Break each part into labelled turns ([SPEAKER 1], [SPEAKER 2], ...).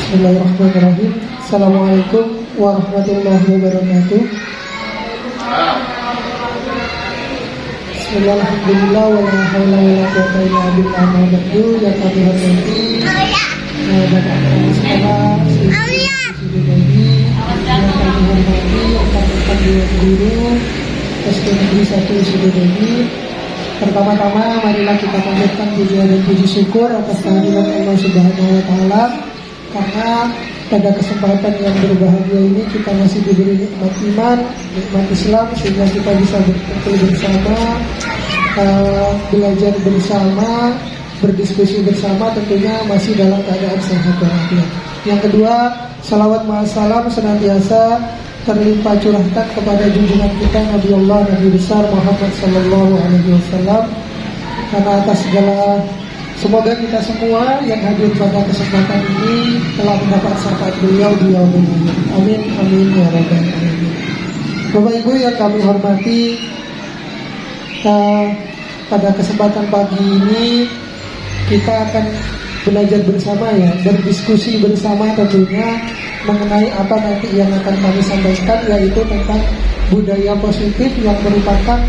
[SPEAKER 1] Bismillahirrahmanirrahim. Assalamualaikum warahmatullahi wabarakatuh. Bismillahirrahmanirrahim. Wala haula wala quwwata illa billah. Yang kami hormati Bapak Kepala Sekolah yang kami hormati rekan-rekan guru SD Negeri 1 Sidodadi. Pertama-tama marilah kita panjatkan puja dan puji syukur atas kehadiran Allah Subhanahu wa taala, karena pada kesempatan yang berbahagia ini kita masih diberi nikmat iman, nikmat Islam, sehingga kita bisa berkumpul bersama, belajar bersama, berdiskusi bersama, tentunya masih dalam keadaan sehat walafiat. Yang kedua, salawat ma'assalam senantiasa terlimpah curahkan kepada junjungan kita Nabi Allah, Nabi besar Muhammad sallallahu alaihi wasallam, karena atas segala, semoga kita semua yang hadir pada kesempatan ini telah mendapat syafaat beliau di yaumul qiyamah. Amin amin ya rabbal alamin. Bapak Ibu yang kami hormati, pada kesempatan pagi ini kita akan belajar bersama, ya, berdiskusi bersama tentunya mengenai apa nanti yang akan kami sampaikan, yaitu tentang budaya positif yang merupakan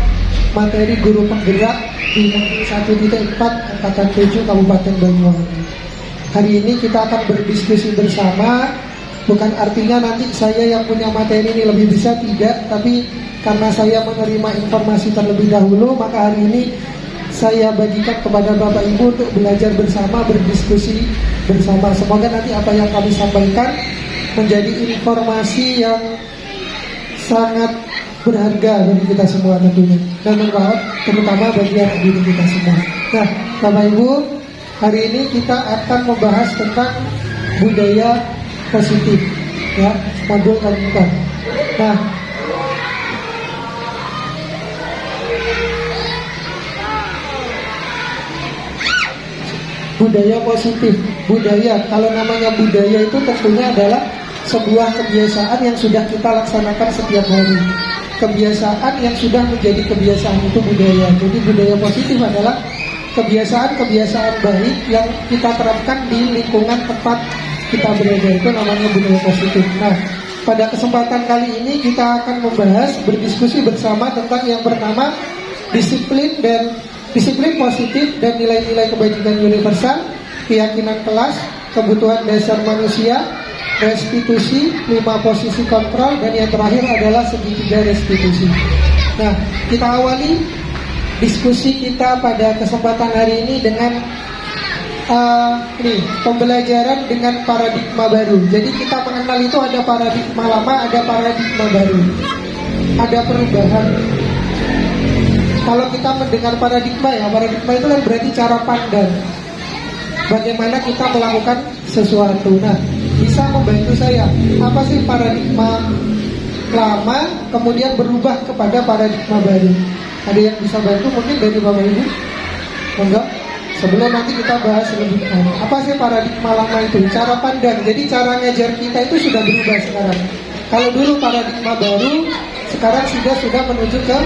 [SPEAKER 1] materi guru penggerak di 1.4 Angkatan 7 Kabupaten Banyuwangi. Hari ini kita akan berdiskusi bersama, bukan artinya nanti saya yang punya materi ini lebih bisa, tidak, tapi karena saya menerima informasi terlebih dahulu, maka hari ini saya bagikan kepada Bapak Ibu untuk belajar bersama, berdiskusi bersama. Semoga nanti apa yang kami sampaikan menjadi informasi yang sangat berharga bagi kita semua tentunya, dan bermanfaat terutama bagi anak didik kita semua. Nah, Bapak Ibu, hari ini kita akan membahas tentang budaya positif, ya, modul keempat. Nah, budaya positif, budaya, kalau namanya budaya itu tentunya adalah sebuah kebiasaan yang sudah kita laksanakan setiap hari. Kebiasaan yang sudah menjadi kebiasaan itu budaya. Jadi budaya positif adalah kebiasaan-kebiasaan baik yang kita terapkan di lingkungan tempat kita berada, itu namanya budaya positif. Nah, pada kesempatan kali ini kita akan membahas, berdiskusi bersama tentang yang pertama, disiplin positif dan nilai-nilai kebajikan universal, keyakinan kelas, kebutuhan dasar manusia, restitusi, 5 posisi kontrol, dan yang terakhir adalah segitiga restitusi. Nah, kita awali diskusi kita pada kesempatan hari ini dengan pembelajaran dengan paradigma baru. Jadi kita mengenal itu ada paradigma lama, ada paradigma baru, ada perubahan. Kalau kita mendengar paradigma, ya, paradigma itu kan berarti cara pandang, bagaimana kita melakukan sesuatu. Nah, bisa membantu saya, apa sih paradigma lama kemudian berubah kepada paradigma baru? Ada yang bisa bantu mungkin dari Bapak Ibu? Enggak? Sebelum nanti kita bahas lebih lanjut. Apa sih paradigma lama itu? Cara pandang. Jadi cara ngajar kita itu sudah berubah sekarang. Kalau dulu paradigma baru, sekarang sudah menuju ke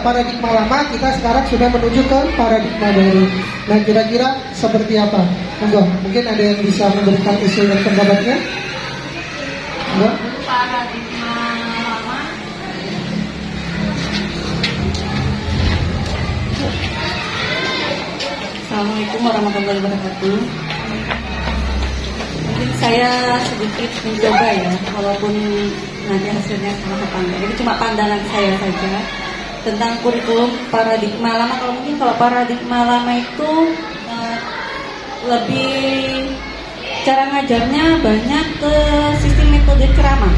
[SPEAKER 1] paradigma lama, kita sekarang sudah menuju ke paradigma baru. Nah, kira-kira seperti apa? Enggak, mungkin ada yang bisa memberikan usul dan pendapatnya? Enggak?
[SPEAKER 2] Paradigma lama. Assalamualaikum warahmatullahi wabarakatuh. Mungkin saya sedikit mencoba, ya, walaupun nanti hasilnya sama apa enggak. Ini cuma pandangan saya saja tentang kurikulum paradigma lama. Kalau paradigma lama itu lebih cara ngajarnya banyak ke sistem metode ceramah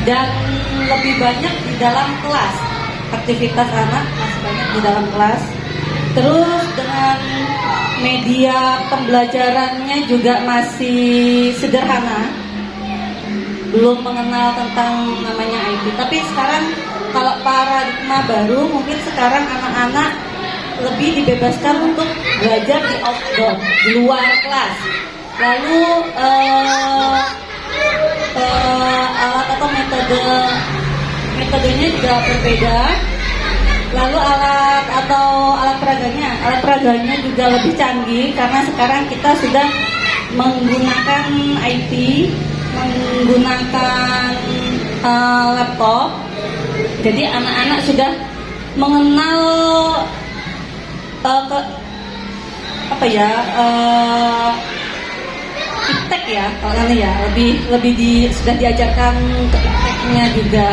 [SPEAKER 2] dan lebih banyak di dalam kelas. Aktivitas anak masih banyak di dalam kelas. Terus dengan media pembelajarannya juga masih sederhana, belum mengenal tentang namanya IT. Tapi sekarang kalau paradigma baru, mungkin sekarang anak-anak lebih dibebaskan untuk belajar di outdoor, di luar kelas. Lalu alat atau metodenya juga berbeda. Lalu alat peraganya juga lebih canggih, karena sekarang kita sudah menggunakan IT, menggunakan laptop. Jadi anak-anak sudah mengenal iptek ya, kalau nanti ya sudah diajarkan ke ipteknya juga.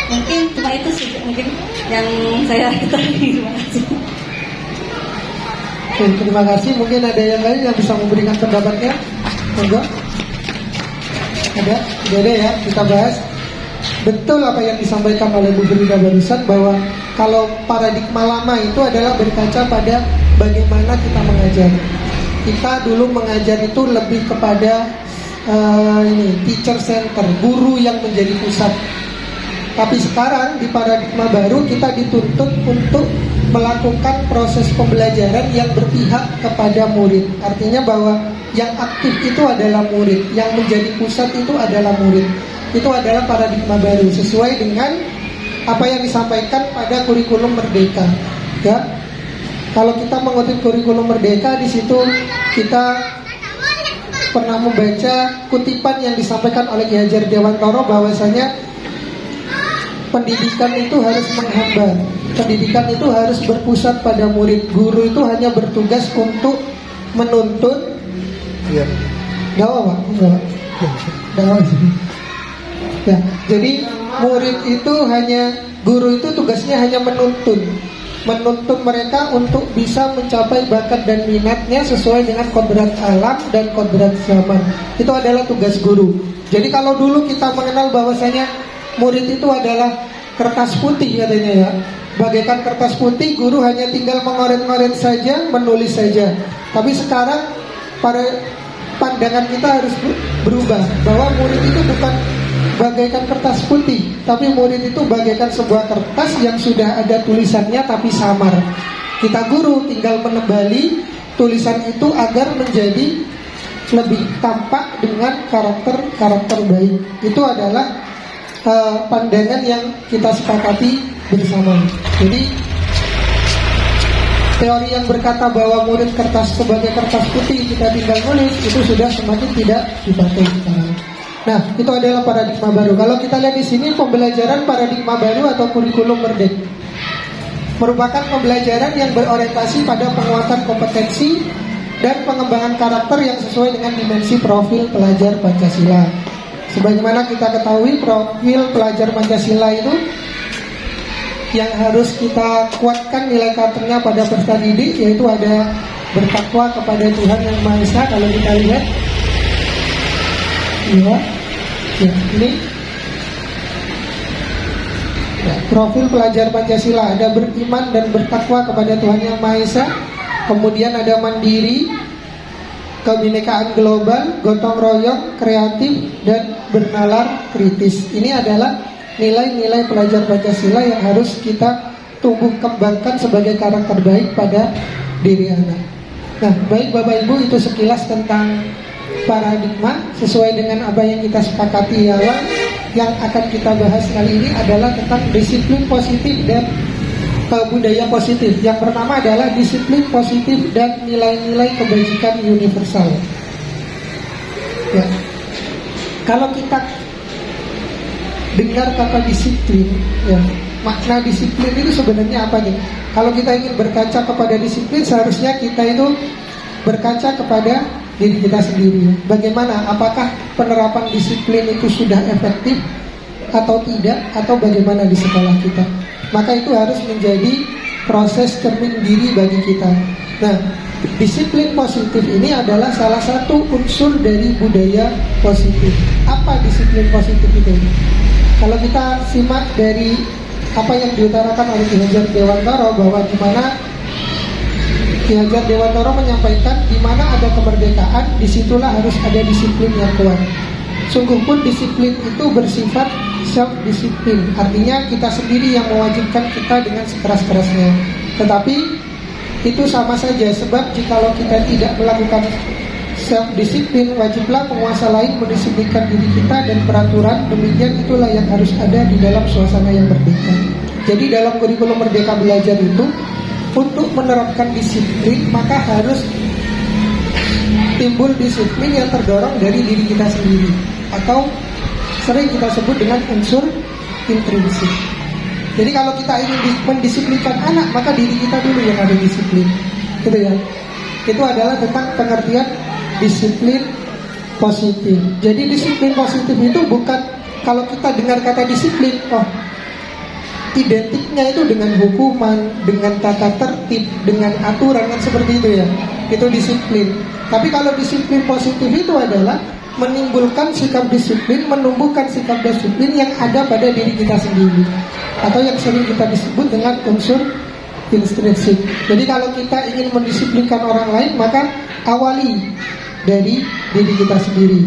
[SPEAKER 2] Mungkin cuma itu sih mungkin yang saya ketahui. Terima kasih.
[SPEAKER 1] Oke, terima kasih. Mungkin ada yang lain yang bisa memberikan pendapatnya? Monggo. Ada? Tidak ada ya, kita bahas. Betul apa yang disampaikan oleh Bu Frida barusan, bahwa kalau paradigma lama itu adalah berkaca pada bagaimana kita mengajar. Kita dulu mengajar itu lebih kepada teacher center, guru yang menjadi pusat. Tapi sekarang di paradigma baru kita dituntut untuk melakukan proses pembelajaran yang berpihak kepada murid. Artinya bahwa yang aktif itu adalah murid, yang menjadi pusat itu adalah murid. Itu adalah paradigma baru sesuai dengan apa yang disampaikan pada kurikulum Merdeka. Ya, kalau kita mengutip kurikulum Merdeka, di situ kita pernah membaca kutipan yang disampaikan oleh Ki Hajar Dewantara bahwasanya pendidikan itu harus menghamba, pendidikan itu harus berpusat pada murid. Guru itu hanya bertugas untuk menuntun.
[SPEAKER 3] Iya.
[SPEAKER 1] Dakwah, Pak? Enggak. Dakwah sih. Ya, jadi murid itu guru itu tugasnya hanya menuntun mereka untuk bisa mencapai bakat dan minatnya sesuai dengan kodrat alam dan kodrat zaman. Itu adalah tugas guru. Jadi kalau dulu kita mengenal bahwasanya murid itu adalah kertas putih katanya ya, bagaikan kertas putih, guru hanya tinggal mengoret-ngoret saja, menulis saja. Tapi sekarang pandangan kita harus berubah, bahwa murid itu bukan bagaikan kertas putih, tapi murid itu bagaikan sebuah kertas yang sudah ada tulisannya tapi samar. Kita guru tinggal menebali tulisan itu agar menjadi lebih tampak dengan karakter baik. Itu adalah pandangan yang kita sepakati bersama. Jadi teori yang berkata bahwa murid sebagai kertas putih kita tinggal nulis, itu sudah semakin tidak dipakai sekarang. Nah, itu adalah paradigma baru. Kalau kita lihat di sini, pembelajaran paradigma baru atau kurikulum Merdeka merupakan pembelajaran yang berorientasi pada penguatan kompetensi dan pengembangan karakter yang sesuai dengan dimensi profil pelajar Pancasila. Sebagaimana kita ketahui, profil pelajar Pancasila itu yang harus kita kuatkan nilai karakternya pada peserta didik, yaitu ada bertakwa kepada Tuhan Yang Maha Esa. Kalau kita lihat, ya, ini ya, profil pelajar Pancasila ada beriman dan bertakwa kepada Tuhan Yang Maha Esa. Kemudian ada mandiri, kebinekaan global, gotong royong, kreatif, dan bernalar kritis. Ini adalah nilai-nilai pelajar Pancasila yang harus kita tumbuh kembangkan sebagai karakter baik pada diri anak. Nah, baik Bapak Ibu, itu sekilas tentang paradigma sesuai dengan apa yang kita sepakati awal. Yang akan kita bahas kali ini adalah tentang disiplin positif dan budaya positif. Yang pertama adalah disiplin positif dan nilai-nilai kebajikan universal. Ya. Kalau kita dengar kata disiplin, ya, makna disiplin itu sebenarnya apa nih? Kalau kita ingin berkaca kepada disiplin, seharusnya kita itu berkaca kepada diri kita sendiri. Bagaimana? Apakah penerapan disiplin itu sudah efektif atau tidak, atau bagaimana di sekolah kita? Maka itu harus menjadi proses cermin diri bagi kita. Nah, disiplin positif ini adalah salah satu unsur dari budaya positif. Apa disiplin positif itu? Kalau kita simak dari apa yang diutarakan oleh Ki Hajar Dewantara, bahwa di mana Ki Hajar Dewantara menyampaikan di mana ada kemerdekaan, disitulah harus ada disiplin yang kuat. Sungguh pun disiplin itu bersifat self-disiplin, artinya kita sendiri yang mewajibkan kita dengan sekeras-kerasnya. Tetapi itu sama saja, sebab jikalau kita tidak melakukan self-disiplin, wajiblah penguasa lain mendisiplinkan diri kita, dan peraturan demikian itulah yang harus ada di dalam suasana yang merdeka. Jadi dalam kurikulum Merdeka Belajar itu, untuk menerapkan disiplin maka harus timbul disiplin yang terdorong dari diri kita sendiri, atau sering kita sebut dengan unsur intrinsik. Jadi kalau kita ingin mendisiplinkan anak, maka diri kita dulu yang ada disiplin, gitu ya. Itu adalah tentang pengertian disiplin positif. Jadi disiplin positif itu bukan, kalau kita dengar kata disiplin, oh identiknya itu dengan hukuman, dengan tata tertib, dengan aturan, kan seperti itu ya. Itu disiplin. Tapi kalau disiplin positif itu adalah menimbulkan sikap disiplin, menumbuhkan sikap disiplin yang ada pada diri kita sendiri, atau yang sering kita disebut dengan unsur intrinsik. Jadi kalau kita ingin mendisiplinkan orang lain, maka awali dari diri kita sendiri.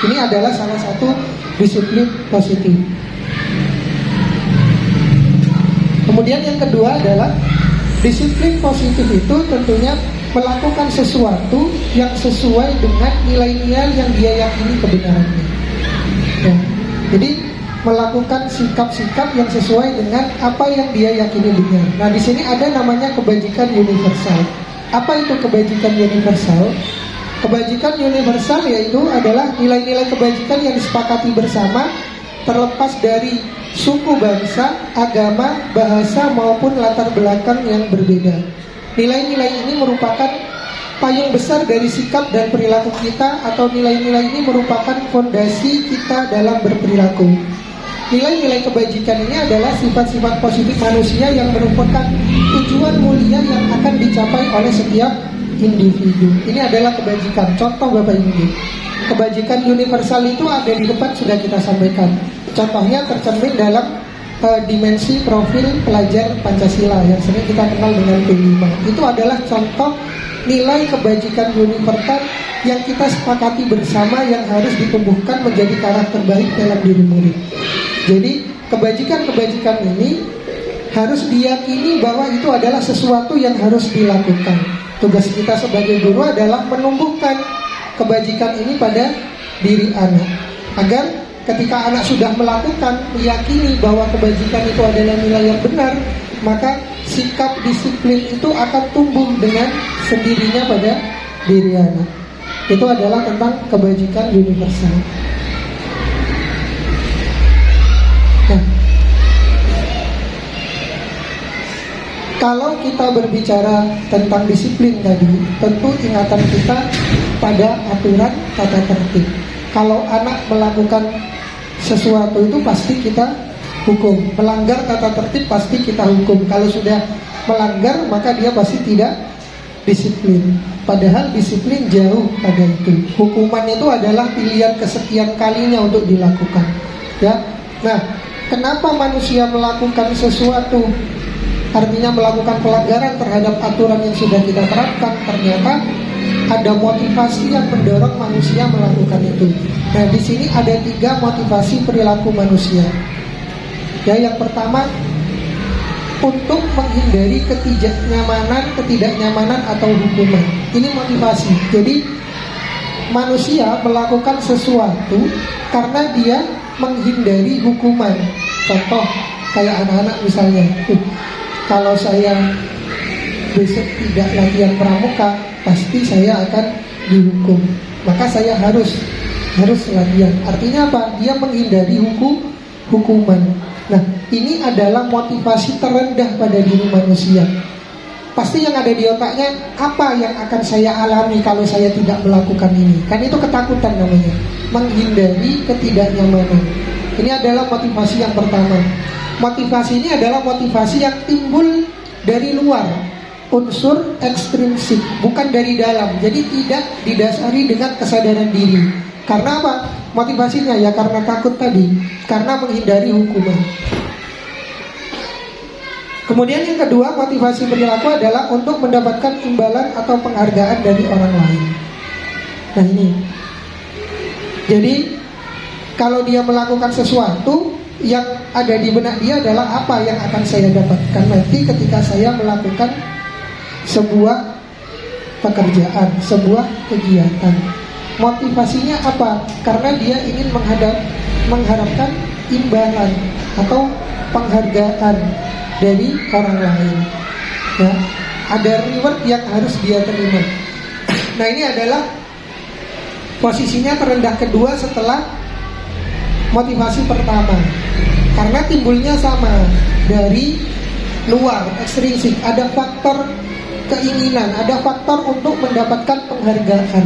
[SPEAKER 1] Ini adalah salah satu disiplin positif. Kemudian yang kedua adalah disiplin positif itu tentunya melakukan sesuatu yang sesuai dengan nilai-nilai yang dia yakini kebenarannya. Ya. Jadi melakukan sikap-sikap yang sesuai dengan apa yang dia yakini benar. Nah, di sini ada namanya kebajikan universal. Apa itu kebajikan universal? Kebajikan universal yaitu adalah nilai-nilai kebajikan yang disepakati bersama, terlepas dari suku, bangsa, agama, bahasa maupun latar belakang yang berbeda. Nilai-nilai ini merupakan payung besar dari sikap dan perilaku kita, atau nilai-nilai ini merupakan fondasi kita dalam berperilaku. Nilai-nilai kebajikan ini adalah sifat-sifat positif manusia yang merupakan tujuan mulia yang akan dicapai oleh setiap individu. Ini adalah kebajikan. Contoh Bapak Ibu, kebajikan universal itu ada di depan, sudah kita sampaikan. Contohnya tercermin dalam dimensi profil pelajar Pancasila yang sering kita kenal dengan P5. Itu adalah contoh nilai kebajikan universal yang kita sepakati bersama, yang harus ditumbuhkan menjadi karakter baik dalam diri murid. Jadi kebajikan-kebajikan ini harus diyakini bahwa itu adalah sesuatu yang harus dilakukan. Tugas kita sebagai guru adalah menumbuhkan kebajikan ini pada diri anak, agar ketika anak sudah melakukan, meyakini bahwa kebajikan itu adalah nilai yang benar, maka sikap disiplin itu akan tumbuh dengan sendirinya pada diri anak. Itu adalah tentang kebajikan universal. Nah, kalau kita berbicara tentang disiplin tadi, tentu ingatan kita pada aturan tata tertib. Kalau anak melakukan sesuatu itu pasti kita hukum. Melanggar tata tertib pasti kita hukum. Kalau sudah melanggar, maka dia pasti tidak disiplin. Padahal disiplin jauh pada itu. Hukuman itu adalah pilihan kesekian kalinya untuk dilakukan. Ya. Nah, kenapa manusia melakukan sesuatu, artinya melakukan pelanggaran terhadap aturan yang sudah kita terapkan? Ternyata ada motivasi yang mendorong manusia melakukan itu. Nah, di sini ada 3 motivasi perilaku manusia. Ya, yang pertama, untuk menghindari ketidaknyamanan atau hukuman. Ini motivasi. Jadi manusia melakukan sesuatu karena dia menghindari hukuman. Contoh kayak anak-anak misalnya, kalau saya besok tidak latihan pramuka, pasti saya akan dihukum. Maka saya harus latihan. Artinya apa? Dia menghindari hukuman. Nah, ini adalah motivasi terendah pada diri manusia. Pasti yang ada di otaknya, apa yang akan saya alami kalau saya tidak melakukan ini? Kan itu ketakutan namanya, menghindari ketidaknyamanan. Ini adalah motivasi yang pertama. Motivasi ini adalah motivasi yang timbul dari luar, unsur ekstrinsik, bukan dari dalam. Jadi tidak didasari dengan kesadaran diri. Karena apa? Motivasinya ya karena takut tadi, karena menghindari hukuman. Kemudian yang kedua, motivasi perilaku adalah untuk mendapatkan imbalan atau penghargaan dari orang lain. Nah ini, jadi kalau dia melakukan sesuatu, yang ada di benak dia adalah apa yang akan saya dapatkan nanti ketika saya melakukan sebuah pekerjaan, sebuah kegiatan. Motivasinya apa? Karena dia ingin mengharapkan imbalan atau penghargaan dari orang lain. Ya, ada reward yang harus dia terima. Nah, ini adalah posisinya terendah kedua setelah motivasi pertama. Karena timbulnya sama dari luar, ekstrinsik, ada faktor keinginan, ada faktor untuk mendapatkan penghargaan.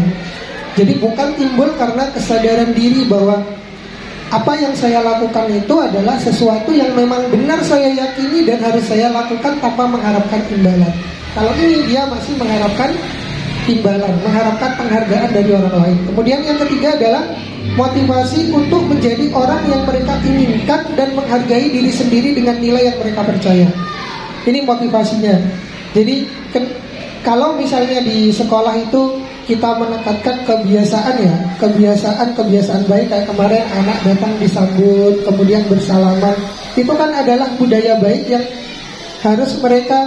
[SPEAKER 1] Jadi bukan timbul karena kesadaran diri bahwa apa yang saya lakukan itu adalah sesuatu yang memang benar saya yakini dan harus saya lakukan tanpa mengharapkan imbalan. Kalau ini dia masih mengharapkan imbalan, mengharapkan penghargaan dari orang lain. Kemudian yang ketiga adalah motivasi untuk menjadi orang yang mereka inginkan dan menghargai diri sendiri dengan nilai yang mereka percaya. Ini motivasinya. Jadi kalau misalnya di sekolah itu kita menekankan kebiasaan ya, kebiasaan baik, kayak kemarin anak datang disambut, kemudian bersalaman, itu kan adalah budaya baik yang harus mereka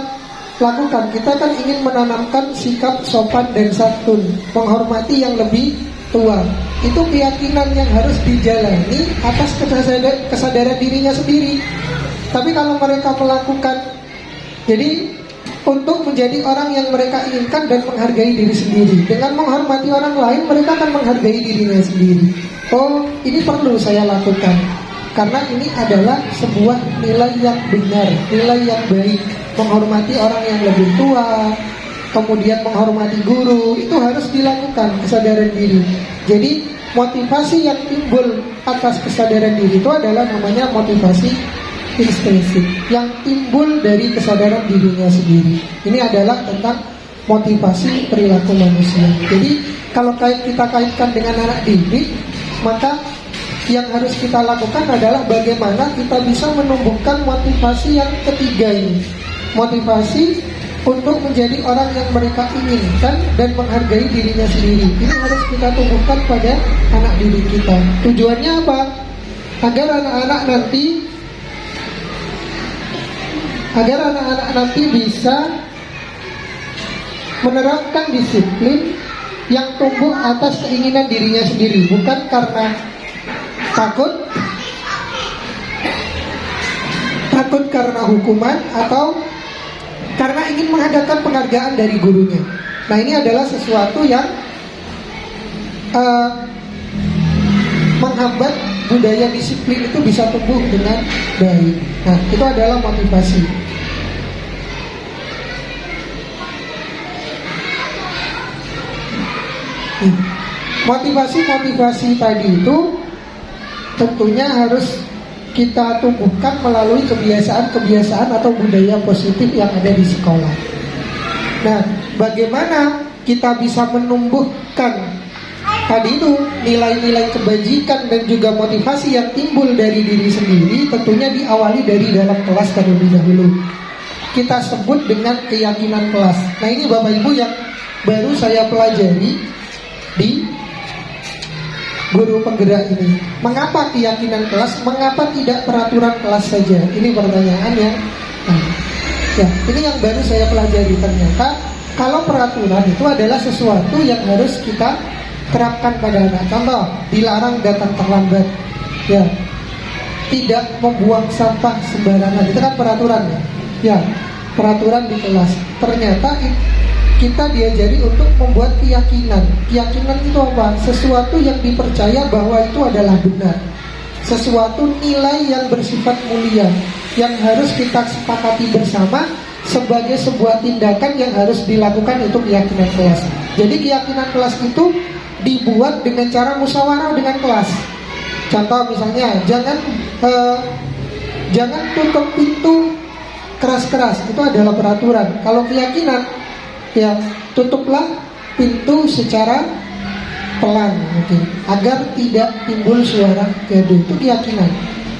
[SPEAKER 1] lakukan. Kita kan ingin menanamkan sikap sopan dan santun, menghormati yang lebih tua. Itu keyakinan yang harus dijalani atas kesadaran dirinya sendiri. Tapi kalau mereka melakukan, jadi untuk menjadi orang yang mereka inginkan dan menghargai diri sendiri, dengan menghormati orang lain, mereka akan menghargai dirinya sendiri. Oh, ini perlu saya lakukan karena ini adalah sebuah nilai yang benar, nilai yang baik. Menghormati orang yang lebih tua, kemudian menghormati guru, itu harus dilakukan, kesadaran diri. Jadi motivasi yang timbul atas kesadaran diri itu adalah namanya motivasi intrinsik, yang timbul dari kesadaran dirinya sendiri. Ini adalah tentang motivasi perilaku manusia. Jadi kalau kita kaitkan dengan anak didik, maka yang harus kita lakukan adalah bagaimana kita bisa menumbuhkan motivasi yang ketiga ini, motivasi untuk menjadi orang yang mereka inginkan dan menghargai dirinya sendiri. Ini harus kita tumbuhkan pada anak didik kita. Tujuannya apa? Agar anak-anak nanti bisa menerapkan disiplin yang tumbuh atas keinginan dirinya sendiri, bukan karena takut karena hukuman atau karena ingin mengharapkan penghargaan dari gurunya. Nah, ini adalah sesuatu yang menghambat budaya disiplin itu bisa tumbuh dengan baik. Nah, itu adalah motivasi. Motivasi tadi itu tentunya harus kita tumbuhkan melalui kebiasaan atau budaya positif yang ada di sekolah. Nah, bagaimana kita bisa menumbuhkan tadi itu nilai-nilai kebajikan dan juga motivasi yang timbul dari diri sendiri? Tentunya diawali dari dalam kelas terlebih dahulu. Kita sebut dengan keyakinan kelas. Nah, ini Bapak Ibu yang baru saya pelajari di guru penggerak ini. Mengapa keyakinan kelas? Mengapa tidak peraturan kelas saja? Ini pertanyaan yang ini yang baru saya pelajari. Ternyata kalau peraturan itu adalah sesuatu yang harus kita terapkan pada anak. Contoh, dilarang datang terlambat, ya, tidak membuang sampah sembarangan. Itu kan peraturan ya. Ya, peraturan di kelas. Ternyata kita diajari untuk membuat keyakinan. Keyakinan itu apa? Sesuatu yang dipercaya bahwa itu adalah benar, sesuatu nilai yang bersifat mulia, yang harus kita sepakati bersama sebagai sebuah tindakan yang harus dilakukan. Itu keyakinan kelas. Jadi keyakinan kelas itu dibuat dengan cara musyawarah dengan kelas. Contoh misalnya, jangan tutup pintu keras-keras. Itu adalah peraturan. Kalau keyakinan, ya, tutuplah pintu secara pelan mungkin, agar tidak timbul suara gaduh. Itu keyakinan.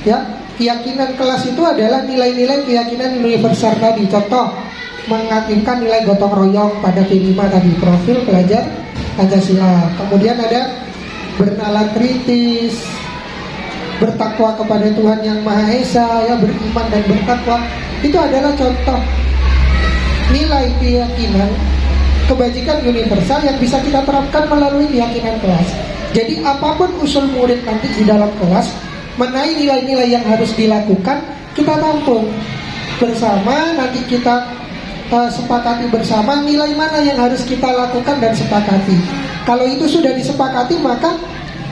[SPEAKER 1] Ya, keyakinan kelas itu adalah nilai-nilai keyakinan universal tadi. Contoh, mengaktifkan nilai gotong royong pada P5 tadi, profil pelajar Pancasila. Kemudian ada bernalar kritis, bertakwa kepada Tuhan Yang Maha Esa, ya, beriman dan bertakwa. Itu adalah contoh nilai keyakinan kebajikan universal yang bisa kita terapkan melalui keyakinan kelas. Jadi apapun usul murid nanti di dalam kelas mengenai nilai-nilai yang harus dilakukan, kita tampung bersama. Nanti kita sepakati bersama nilai mana yang harus kita lakukan dan sepakati. Kalau itu sudah disepakati, maka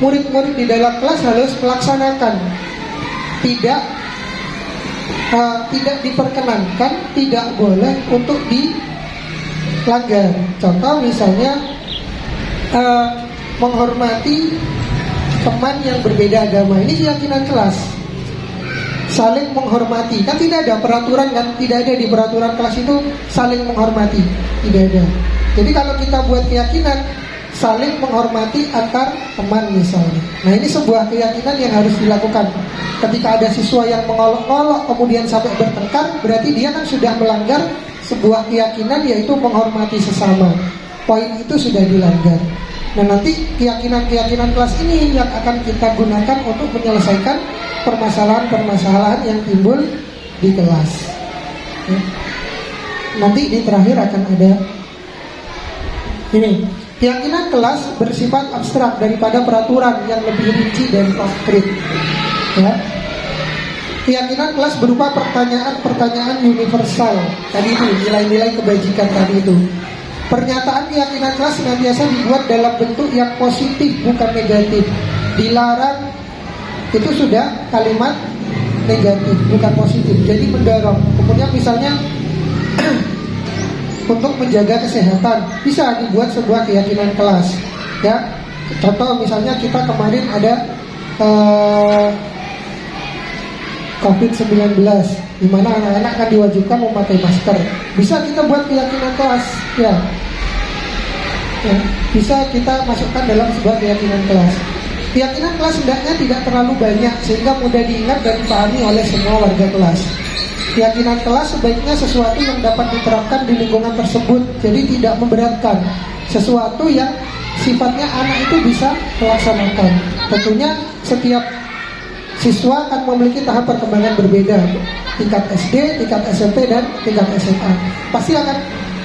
[SPEAKER 1] murid-murid di dalam kelas harus melaksanakan. Tidak diperkenankan, tidak boleh untuk dilanggar. Contoh misalnya menghormati teman yang berbeda agama. Ini keyakinan kelas. Saling menghormati. Kan tidak ada peraturan, kan tidak ada di peraturan kelas itu saling menghormati. Tidak ada. Jadi kalau kita buat keyakinan saling menghormati antar teman misalnya. Nah, ini sebuah keyakinan yang harus dilakukan. Ketika ada siswa yang mengolok-olok kemudian sampai bertengkar, berarti dia kan sudah melanggar sebuah keyakinan, yaitu menghormati sesama. Poin itu sudah dilanggar. Nah, nanti keyakinan-keyakinan kelas ini yang akan kita gunakan untuk menyelesaikan permasalahan-permasalahan yang timbul di kelas. Nanti di terakhir akan ada ini. Keyakinan kelas bersifat abstrak daripada peraturan yang lebih rinci dan konkret. Ya. Keyakinan kelas berupa pertanyaan-pertanyaan universal. Tadi itu nilai-nilai kebajikan tadi itu. Pernyataan keyakinan kelas senantiasa dibuat dalam bentuk yang positif, bukan negatif. Dilarang itu sudah kalimat negatif, bukan positif. Jadi mendorong. Kemudian misalnya untuk menjaga kesehatan bisa dibuat sebuah keyakinan kelas. Ya, contoh misalnya kita kemarin ada COVID-19, di mana anak-anak akan diwajibkan memakai masker. Bisa kita buat keyakinan kelas, ya. Bisa kita masukkan dalam sebuah keyakinan kelas. Keyakinan kelas hendaknya tidak terlalu banyak sehingga mudah diingat dan dipahami oleh semua warga kelas. Keyakinan kelas sebaiknya sesuatu yang dapat diterapkan di lingkungan tersebut, jadi tidak memberatkan. Sesuatu yang sifatnya anak itu bisa melaksanakan. Tentunya setiap siswa akan memiliki tahap perkembangan berbeda, tingkat SD, tingkat SMP, dan tingkat SMA. Pasti akan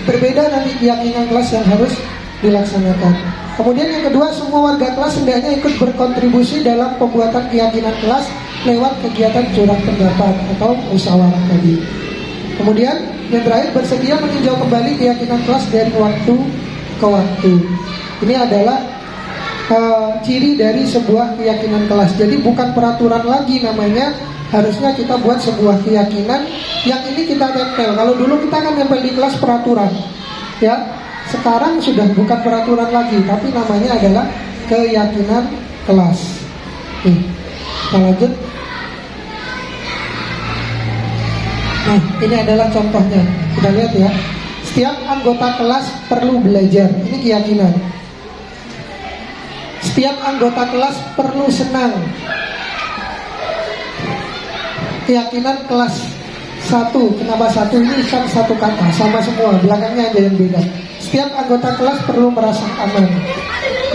[SPEAKER 1] berbeda nanti keyakinan kelas yang harus dilaksanakan. Kemudian yang kedua, semua warga kelas hendaknya ikut berkontribusi dalam pembuatan keyakinan kelas lewat kegiatan curang pendapat atau musyawarah tadi. Kemudian yang terakhir, bersedia meninjau kembali keyakinan kelas dari waktu ke waktu. Ini adalah ciri dari sebuah keyakinan kelas. Jadi bukan peraturan lagi namanya, harusnya kita buat sebuah keyakinan yang ini kita tempel. Kalau dulu kita kan tempel di kelas peraturan, ya. Sekarang sudah bukan peraturan lagi, tapi namanya adalah keyakinan kelas. Kita lanjut. Nah, ini adalah contohnya. Kita lihat ya. Setiap anggota kelas perlu belajar. Ini keyakinan. Setiap anggota kelas perlu senang. Keyakinan kelas 1. Kenapa 1? Ini kan satu kata, sama semua, belakangnya aja yang beda. Setiap anggota kelas perlu merasa aman.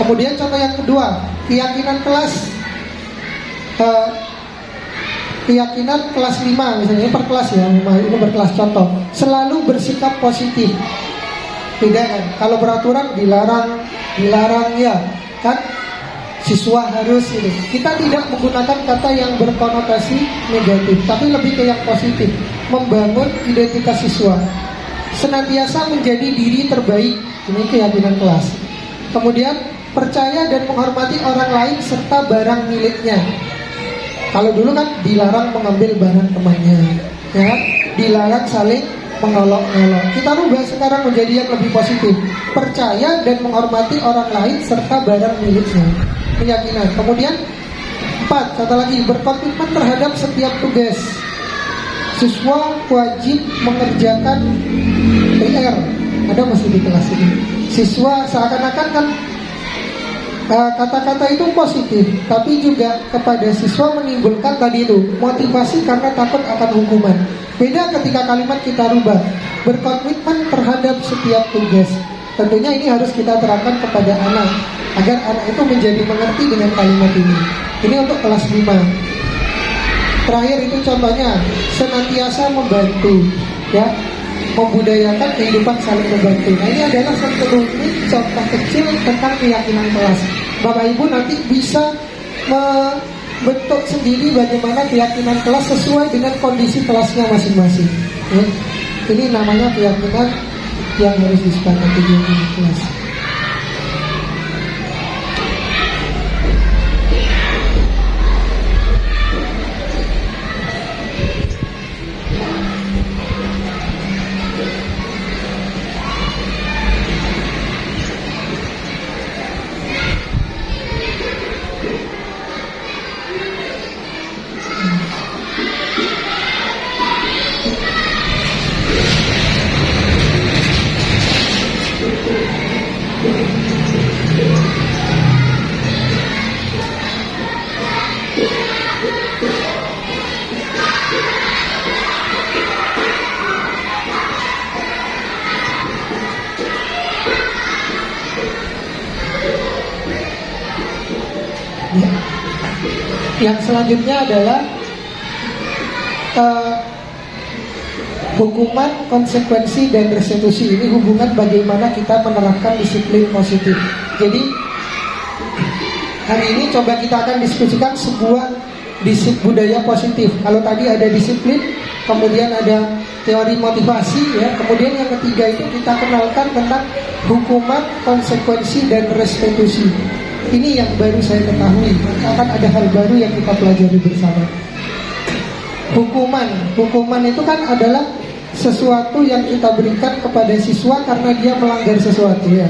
[SPEAKER 1] Kemudian contoh yang kedua, keyakinan kelas keyakinan kelas 5 misalnya, ini per kelas ya, ini berkelas contoh. Selalu bersikap positif. Beda kan? Kalau peraturan dilarang ya, kan? Siswa harus ini. Kita tidak menggunakan kata yang berkonotasi negatif, tapi lebih ke yang positif, membangun identitas siswa. Senantiasa menjadi diri terbaik, ini keyakinan kelas. Kemudian percaya dan menghormati orang lain serta barang miliknya. Kalau dulu kan dilarang mengambil barang temannya, ya, dilarang saling mengolok-olok. Kita rubah sekarang menjadi yang lebih positif, percaya dan menghormati orang lain serta barang miliknya. Keyakinan. Kemudian 4, kata lagi, berkomitmen terhadap setiap tugas. Siswa wajib mengerjakan PR. Ada masih di kelas ini. Siswa seakan-akan kan kata-kata itu positif, tapi juga kepada siswa menimbulkan tadi itu motivasi karena takut akan hukuman. Beda ketika kalimat kita rubah, berkomitmen terhadap setiap tugas. Tentunya ini harus kita terapkan kepada anak, agar anak itu menjadi mengerti dengan kalimat ini. Ini untuk kelas 5. Terakhir itu contohnya, senantiasa membantu, ya, membudayakan kehidupan saling membantu. Nah, ini adalah sekelumit contoh kecil tentang keyakinan kelas. Bapak Ibu nanti bisa membentuk sendiri bagaimana keyakinan kelas sesuai dengan kondisi kelasnya masing-masing. Ya. Ini namanya keyakinan yang harus disepakati di kelas. Yang selanjutnya adalah hukuman, konsekuensi, dan restitusi. Ini hubungan bagaimana kita menerapkan disiplin positif. Jadi hari ini coba kita akan diskusikan sebuah budaya positif. Kalau tadi ada disiplin, kemudian ada teori motivasi, ya. Kemudian yang ketiga itu kita kenalkan tentang hukuman, konsekuensi, dan restitusi. Ini yang baru saya ketahui. Akan ada hal baru yang kita pelajari bersama. Hukuman itu kan adalah sesuatu yang kita berikan kepada siswa karena dia melanggar sesuatu, ya.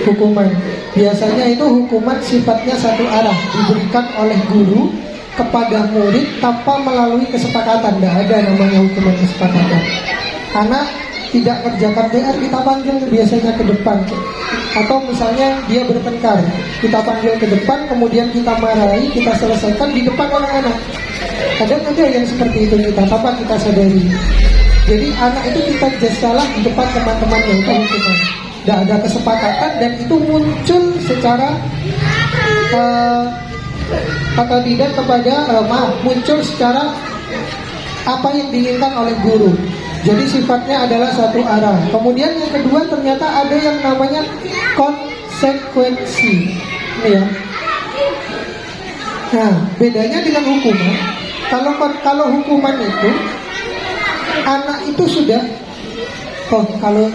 [SPEAKER 1] Hukuman biasanya itu hukuman sifatnya satu arah, diberikan oleh guru kepada murid tanpa melalui kesepakatan. Tidak ada namanya hukuman kesepakatan. Anak tidak kerjakan PR, kita panggil biasanya ke depan. Atau misalnya dia bertengkar, kita panggil ke depan, kemudian kita marahi, kita selesaikan di depan anak-anak. Kadang ada yang seperti itu kita tanpa kita sadari. Jadi anak itu kita salah di depan teman-temannya, itu hukuman. Tidak ada kesepakatan dan itu muncul secara kata tidak kepada muncul secara apa yang diinginkan oleh guru. Jadi sifatnya adalah satu arah. Kemudian yang kedua ternyata ada yang namanya konsekuensi. Ini ya. Nah, bedanya dengan hukuman. Kalau hukuman itu anak itu sudah kalau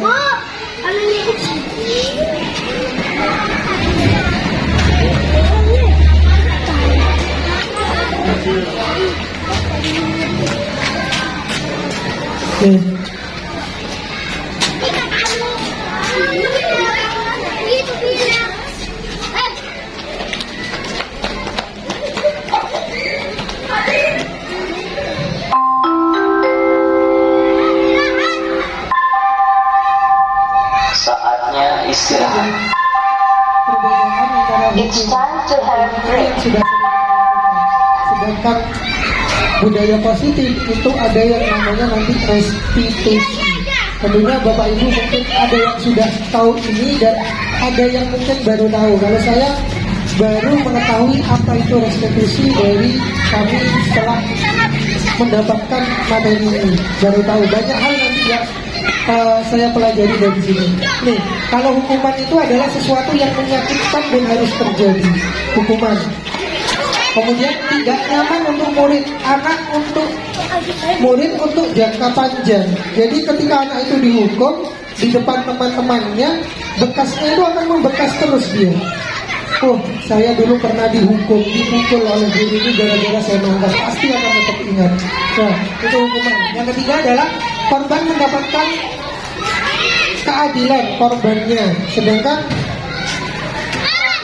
[SPEAKER 3] saatnya istirahat.
[SPEAKER 1] Perbedaan antara
[SPEAKER 3] It's time to have
[SPEAKER 1] yang
[SPEAKER 3] break.
[SPEAKER 1] sudah sedangkan budaya positif itu ada yang namanya nanti restitusi. Tentunya Bapak Ibu mungkin ada yang sudah tahu ini dan ada yang mungkin baru tahu. Kalau saya baru mengetahui apa itu restitusi dari kami setelah mendapatkan materi ini. Baru tahu banyak hal nanti yang saya pelajari dari sini. Nih, kalau hukuman itu adalah sesuatu yang menyakitkan dan harus terjadi. Hukuman. Kemudian tidak nyaman untuk murid untuk jangka panjang. Jadi ketika anak itu dihukum di depan teman-temannya, bekasnya itu akan membekas terus dia. Oh, saya dulu pernah dipukul oleh guru ini gara-gara saya melanggar. Pasti akan tetap ingat. Nah, itu hukuman. Yang ketiga adalah korban mendapatkan keadilan korbannya, sedangkan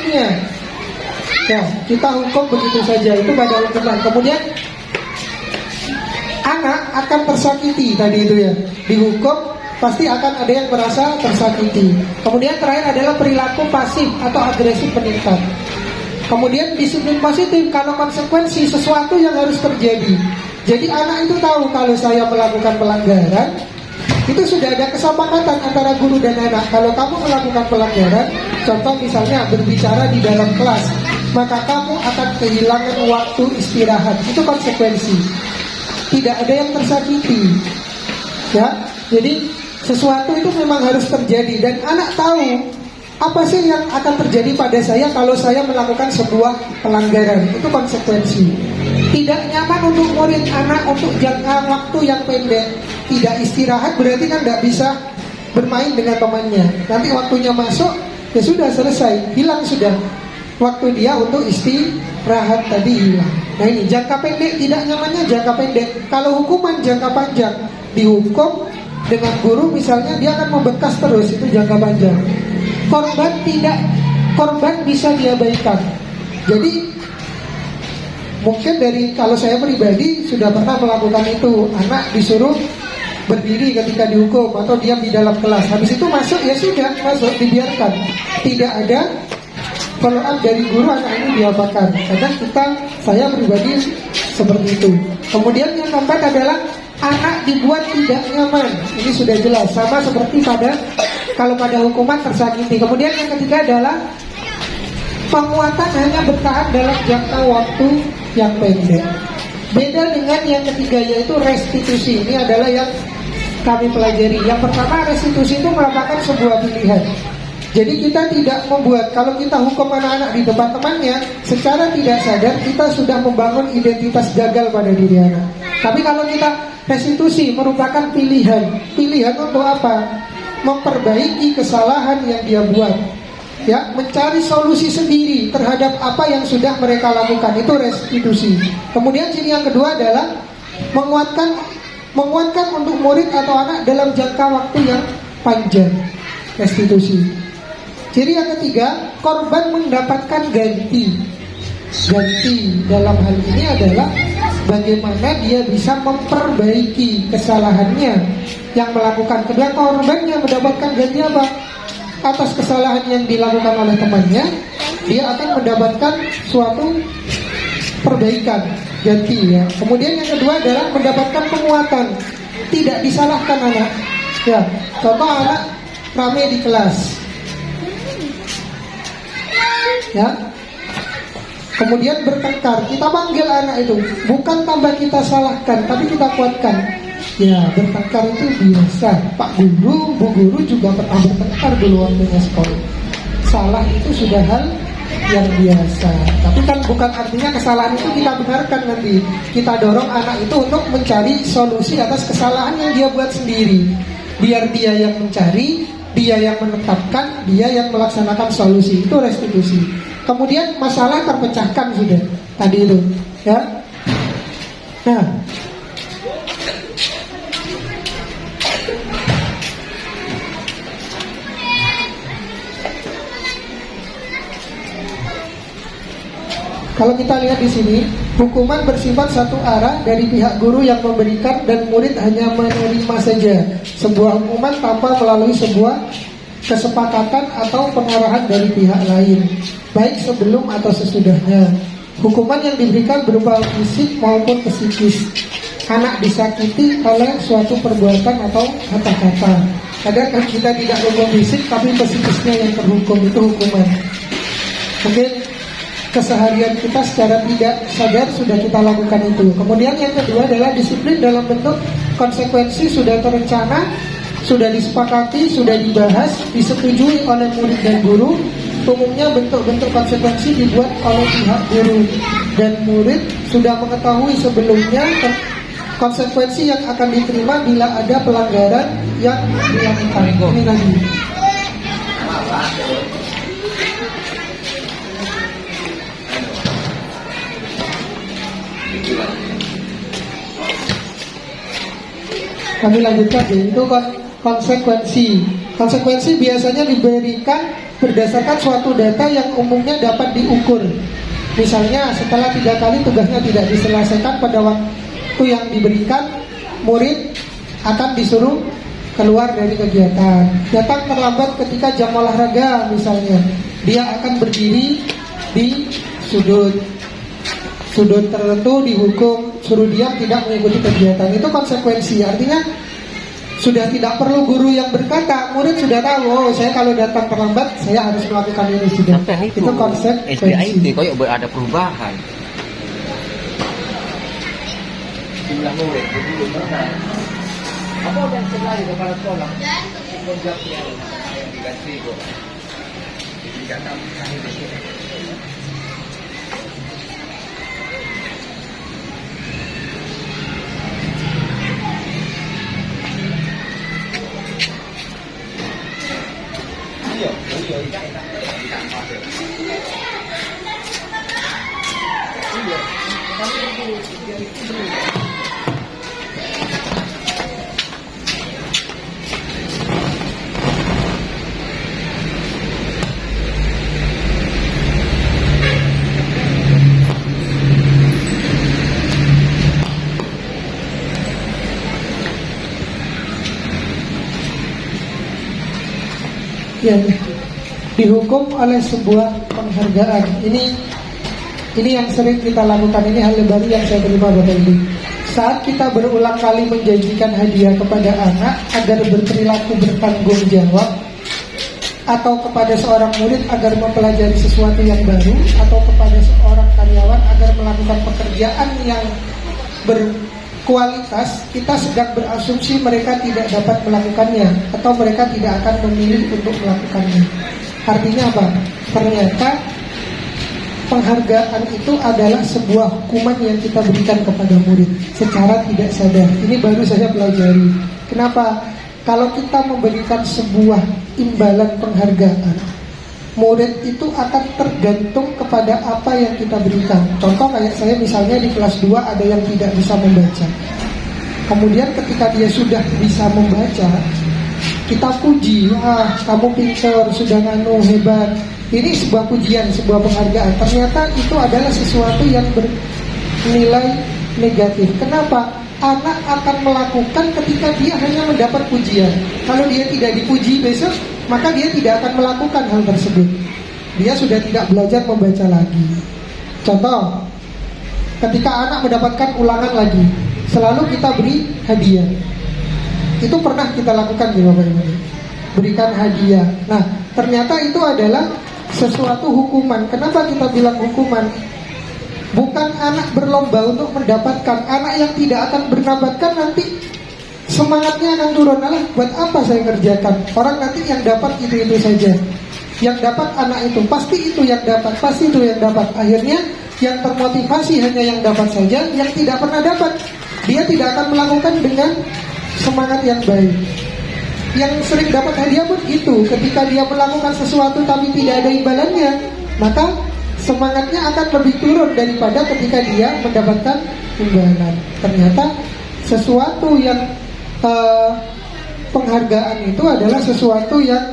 [SPEAKER 1] ya, kita hukum begitu saja, itu pada hukuman. Kemudian anak akan tersakiti tadi itu ya, dihukum pasti akan ada yang merasa tersakiti. Kemudian terakhir adalah perilaku pasif atau agresif meningkat. Kemudian disiplin positif, kalau konsekuensi sesuatu yang harus terjadi. Jadi anak itu tahu kalau saya melakukan pelanggaran, itu sudah ada kesepakatan antara guru dan anak. Kalau kamu melakukan pelanggaran, contoh misalnya berbicara di dalam kelas, maka kamu akan kehilangan waktu istirahat. Itu konsekuensi. Tidak ada yang tersakiti. Ya, jadi sesuatu itu memang harus terjadi dan anak tahu Apa sih yang akan terjadi pada saya kalau saya melakukan sebuah pelanggaran? Itu konsekuensi. Tidak nyaman untuk murid anak untuk jangka waktu yang pendek. Tidak istirahat berarti kan tidak bisa bermain dengan temannya. Nanti waktunya masuk, ya sudah selesai, hilang sudah. Waktu dia untuk istirahat tadi hilang. Nah ini jangka pendek, tidak nyamannya jangka pendek. Kalau hukuman jangka panjang, dihukum dengan guru misalnya, dia akan membekas terus, itu jangka panjang. Korban bisa diabaikan. Jadi mungkin kalau saya pribadi sudah pernah melakukan itu. Anak disuruh berdiri ketika dihukum atau diam di dalam kelas. Habis itu masuk, ya sudah masuk, dibiarkan. Tidak ada follow up dari guru anak ini diapakan. Kadang saya pribadi seperti itu. Kemudian yang keempat adalah anak dibuat tidak nyaman. Ini sudah jelas, sama seperti kalau pada hukuman tersakiti. Kemudian yang ketiga adalah penguatan hanya bertahan dalam jangka waktu yang pendek. Beda dengan yang ketiga, yaitu restitusi. Ini adalah yang kami pelajari. Yang pertama, restitusi itu merupakan sebuah pilihan. Jadi kita tidak membuat, kalau kita hukum anak-anak di depan temannya, secara tidak sadar kita sudah membangun identitas gagal pada diri anak. Tapi kalau kita restitusi, merupakan pilihan. Pilihan untuk apa? Memperbaiki kesalahan yang dia buat, ya, mencari solusi sendiri terhadap apa yang sudah mereka lakukan. Itu restitusi. Kemudian ciri yang kedua adalah menguatkan untuk murid atau anak dalam jangka waktu yang panjang. Restitusi. Ciri yang ketiga, korban mendapatkan ganti. Ganti dalam hal ini adalah bagaimana dia bisa memperbaiki kesalahannya yang melakukan. Kedua, korban yang mendapatkan ganti apa? Atas kesalahan yang dilakukan oleh temannya, dia akan mendapatkan suatu perbaikan, ganti, ya. Kemudian yang kedua adalah mendapatkan penguatan. Tidak disalahkan anak. Ya, contoh anak ramai di kelas, ya. Kemudian bertengkar, kita panggil anak itu, bukan tambah kita salahkan, tapi kita kuatkan. Ya, bertengkar itu biasa. Pak Guru, Bu Guru juga pernah bertengkar dulu waktunya sekolah. Salah itu sudah hal yang biasa. Tapi kan bukan artinya kesalahan itu kita benarkan nanti. Kita dorong anak itu untuk mencari solusi atas kesalahan yang dia buat sendiri. Biar dia yang mencari, dia yang menetapkan, dia yang melaksanakan solusi. Itu restitusi. Kemudian masalah terpecahkan sudah tadi itu, ya. Nah, kalau kita lihat di sini, hukuman bersifat satu arah dari pihak guru yang memberikan dan murid hanya menerima saja. Sebuah hukuman tanpa melalui sebuah kesepakatan atau pengarahan dari pihak lain, baik sebelum atau sesudahnya. Hukuman yang diberikan berupa fisik maupun psikis. Anak disakiti oleh suatu perbuatan atau kata-kata. Kadang kan kita tidak hukum fisik, tapi psikisnya yang terhukum, itu hukuman. Mungkin keseharian kita secara tidak sadar sudah kita lakukan itu. Kemudian yang kedua adalah disiplin dalam bentuk konsekuensi sudah terencana, sudah disepakati, sudah dibahas, disetujui oleh murid dan guru. Umumnya bentuk-bentuk konsekuensi dibuat oleh pihak guru dan murid sudah mengetahui sebelumnya konsekuensi yang akan diterima bila ada pelanggaran yang dilakukan. Ini lagi. Kami lanjutkan, yaitu konsekuensi. Konsekuensi biasanya diberikan berdasarkan suatu data yang umumnya dapat diukur. Misalnya setelah 3 kali tugasnya tidak diselesaikan pada waktu yang diberikan, murid akan disuruh keluar dari kegiatan. Datang terlambat ketika jam olahraga misalnya, dia akan berdiri di sudut tertentu, dihukum, suruh diam, tidak mengikuti kegiatan. Itu konsekuensi. Artinya sudah tidak perlu guru yang berkata, murid sudah tahu, oh saya kalau datang terlambat saya harus melakukan ini sudah. Itu konsekuensi.
[SPEAKER 4] SBIT kok ada perubahan. Jumlah murid apa udah selesai kepala sekolah? Diganti kok.
[SPEAKER 1] yang dihukum oleh sebuah penghargaan. Ini yang sering kita lakukan. Ini hal baru yang saya terima Bapak Ibu. Saat kita berulang kali menjanjikan hadiah kepada anak agar berperilaku bertanggung jawab, atau kepada seorang murid agar mempelajari sesuatu yang baru, atau kepada seorang karyawan agar melakukan pekerjaan yang berkualitas, kita sedang berasumsi mereka tidak dapat melakukannya, atau mereka tidak akan memilih untuk melakukannya. Artinya apa? Ternyata penghargaan itu adalah sebuah hukuman yang kita berikan kepada murid secara tidak sadar. Ini baru saya pelajari. Kenapa? Kalau kita memberikan sebuah imbalan penghargaan, murid itu akan tergantung kepada apa yang kita berikan. Contoh kayak saya misalnya di kelas 2 ada yang tidak bisa membaca. Kemudian ketika dia sudah bisa membaca, kita puji, kamu pintar, sudah nganu, hebat. Ini sebuah pujian, sebuah penghargaan. Ternyata itu adalah sesuatu yang bernilai negatif. Kenapa? Anak akan melakukan ketika dia hanya mendapat pujian. Kalau dia tidak dipuji besok, maka dia tidak akan melakukan hal tersebut. Dia sudah tidak belajar membaca lagi. Contoh, ketika anak mendapatkan ulangan lagi, selalu kita beri hadiah. Itu pernah kita lakukan di Bapak Ibu. Berikan hadiah. Nah, ternyata itu adalah sesuatu hukuman. Kenapa kita bilang hukuman? Bukan anak berlomba untuk mendapatkan. Anak yang tidak akan mendapatkan nanti semangatnya akan turun. Alah, buat apa saya kerjakan? Orang nanti yang dapat itu saja. Yang dapat anak itu, pasti itu yang dapat, pasti itu yang dapat. Akhirnya yang termotivasi hanya yang dapat saja, yang tidak pernah dapat. Dia tidak akan melakukan dengan semangat yang baik. Yang sering dapat hadiah pun gitu. Ketika dia melakukan sesuatu tapi tidak ada imbalannya, maka semangatnya akan lebih turun daripada ketika dia mendapatkan imbalan. Ternyata sesuatu yang penghargaan itu adalah sesuatu yang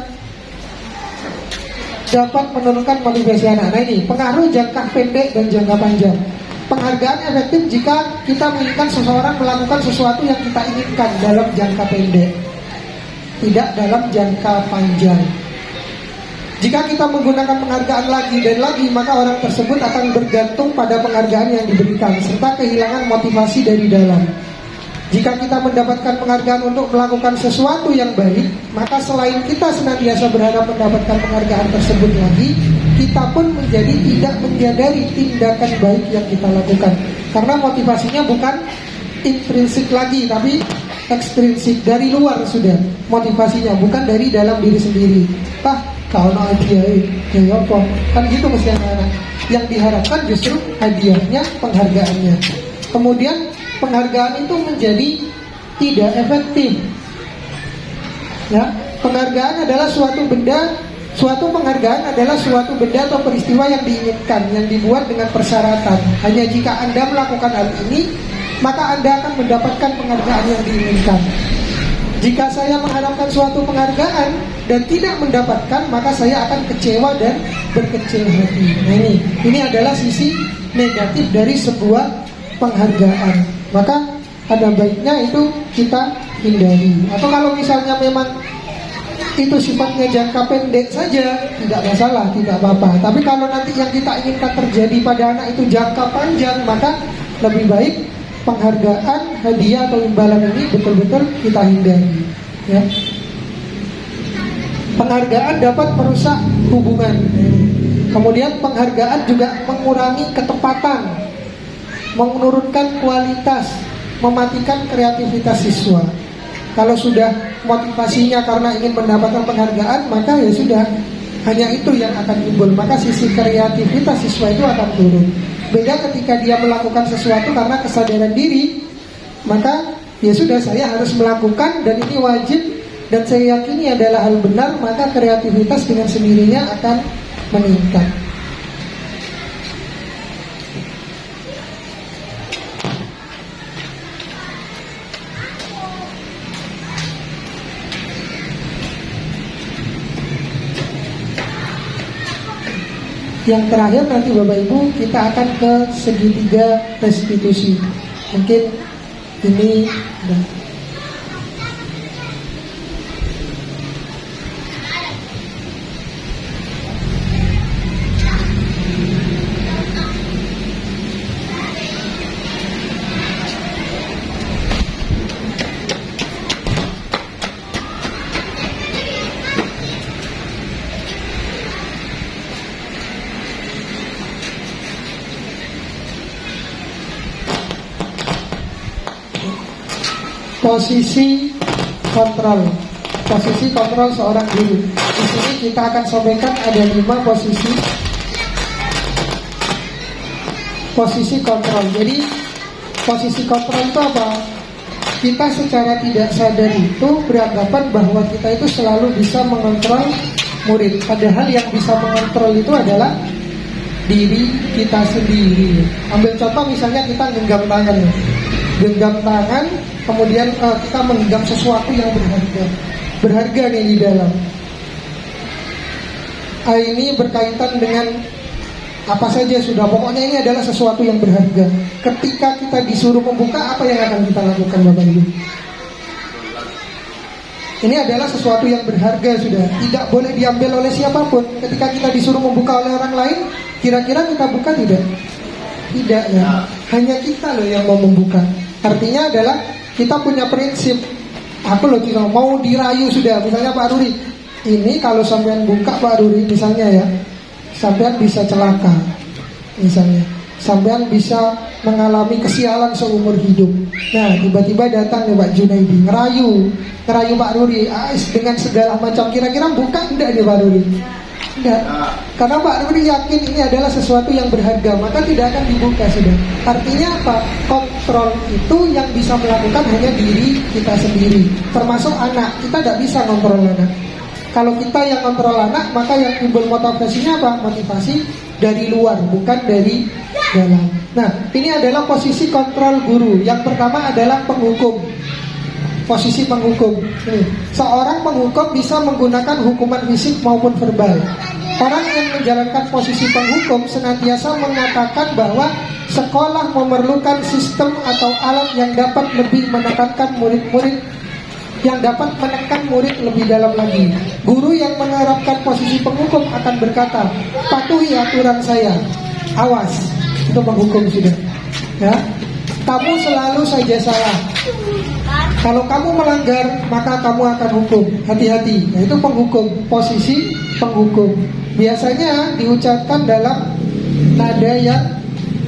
[SPEAKER 1] dapat menurunkan motivasi anak. Nah ini pengaruh jangka pendek dan jangka panjang. Penghargaan efektif jika kita menginginkan seseorang melakukan sesuatu yang kita inginkan dalam jangka pendek, tidak dalam jangka panjang. Jika kita menggunakan penghargaan lagi dan lagi, maka orang tersebut akan bergantung pada penghargaan yang diberikan, serta kehilangan motivasi dari dalam. Jika kita mendapatkan penghargaan untuk melakukan sesuatu yang baik, maka selain kita senantiasa berharap mendapatkan penghargaan tersebut lagi, kita pun menjadi tidak menyadari tindakan baik yang kita lakukan. Karena motivasinya bukan intrinsik lagi, tapi ekstrinsik, dari luar sudah motivasinya, bukan dari dalam diri sendiri. Kalau hadiah apa? Kan gitu mesti anak-anak. Yang diharapkan justru hadiahnya, penghargaannya. Kemudian penghargaan itu menjadi tidak efektif. Ya, penghargaan adalah suatu penghargaan adalah suatu benda atau peristiwa yang diinginkan, yang dibuat dengan persyaratan. Hanya jika Anda melakukan hal ini, maka Anda akan mendapatkan penghargaan yang diinginkan. Jika saya mengharapkan suatu penghargaan dan tidak mendapatkan, maka saya akan kecewa dan berkecil hati. Nah ini adalah sisi negatif dari sebuah penghargaan. Maka ada baiknya itu kita hindari. Atau kalau misalnya memang itu sifatnya jangka pendek saja, tidak masalah, tidak apa-apa. Tapi kalau nanti yang kita inginkan terjadi pada anak itu jangka panjang, maka lebih baik penghargaan, hadiah atau imbalan ini betul-betul kita hindari. Ya. Penghargaan dapat merusak hubungan. Kemudian penghargaan juga mengurangi ketepatan, menurunkan kualitas, mematikan kreativitas siswa. Kalau sudah motivasinya karena ingin mendapatkan penghargaan, maka ya sudah, hanya itu yang akan timbul. Maka sisi kreativitas siswa itu akan turun. Beda ketika dia melakukan sesuatu karena kesadaran diri, maka ya sudah, saya harus melakukan dan ini wajib dan saya yakini adalah hal benar, maka kreativitas dengan sendirinya akan meningkat. Yang terakhir nanti Bapak Ibu kita akan ke segitiga restitusi. Mungkin ini posisi kontrol seorang guru. Di sini kita akan sampaikan ada 5 posisi kontrol. Jadi posisi kontrol itu apa? Kita secara tidak sadar itu beranggapan bahwa kita itu selalu bisa mengontrol murid. Padahal yang bisa mengontrol itu adalah diri kita sendiri. Ambil contoh misalnya kita genggam tangan. Genggam tangan, kemudian kita menggenggam sesuatu yang berharga nih di dalam. Ini berkaitan dengan apa saja sudah, pokoknya ini adalah sesuatu yang berharga. Ketika kita disuruh membuka, apa yang akan kita lakukan Bapak Ibu? Ini adalah sesuatu yang berharga sudah, tidak boleh diambil oleh siapapun. Ketika kita disuruh membuka oleh orang lain, kira-kira kita buka tidak? Tidak ya, hanya kita loh yang mau membuka. Artinya adalah kita punya prinsip. Aku loh tidak mau dirayu sudah. Misalnya Pak Ruri, ini kalau sampean buka Pak Ruri misalnya ya, sampean bisa celaka. Misalnya, sampean bisa mengalami kesialan seumur hidup. Nah, tiba-tiba datang nih Pak Junaidi, ngerayu Pak Ruri, dengan segala macam. Kira-kira buka enggak nih Pak Ruri? Tidak, karena Pak Rudi yakin ini adalah sesuatu yang berharga, maka tidak akan dibuka sudah. Artinya apa? Kontrol itu yang bisa melakukan hanya diri kita sendiri. Termasuk anak, kita tidak bisa kontrol anak. Kalau kita yang kontrol anak, maka yang timbul motivasinya apa? Motivasi dari luar, bukan dari dalam. Nah, ini adalah posisi kontrol guru. Yang pertama adalah penghukum. Posisi penghukum. Seorang penghukum bisa menggunakan hukuman fisik maupun verbal. Orang yang menjalankan posisi penghukum senantiasa mengatakan bahwa sekolah memerlukan sistem atau alat yang dapat lebih menekankan murid-murid, yang dapat menekan murid lebih dalam lagi. Guru yang menerapkan posisi penghukum akan berkata, patuhi aturan saya, awas. Itu penghukum sudah. Ya, kamu selalu saja salah. Kalau kamu melanggar, maka kamu akan hukum. Hati-hati. Nah, itu penghukum, posisi penghukum. Biasanya diucapkan dalam nada yang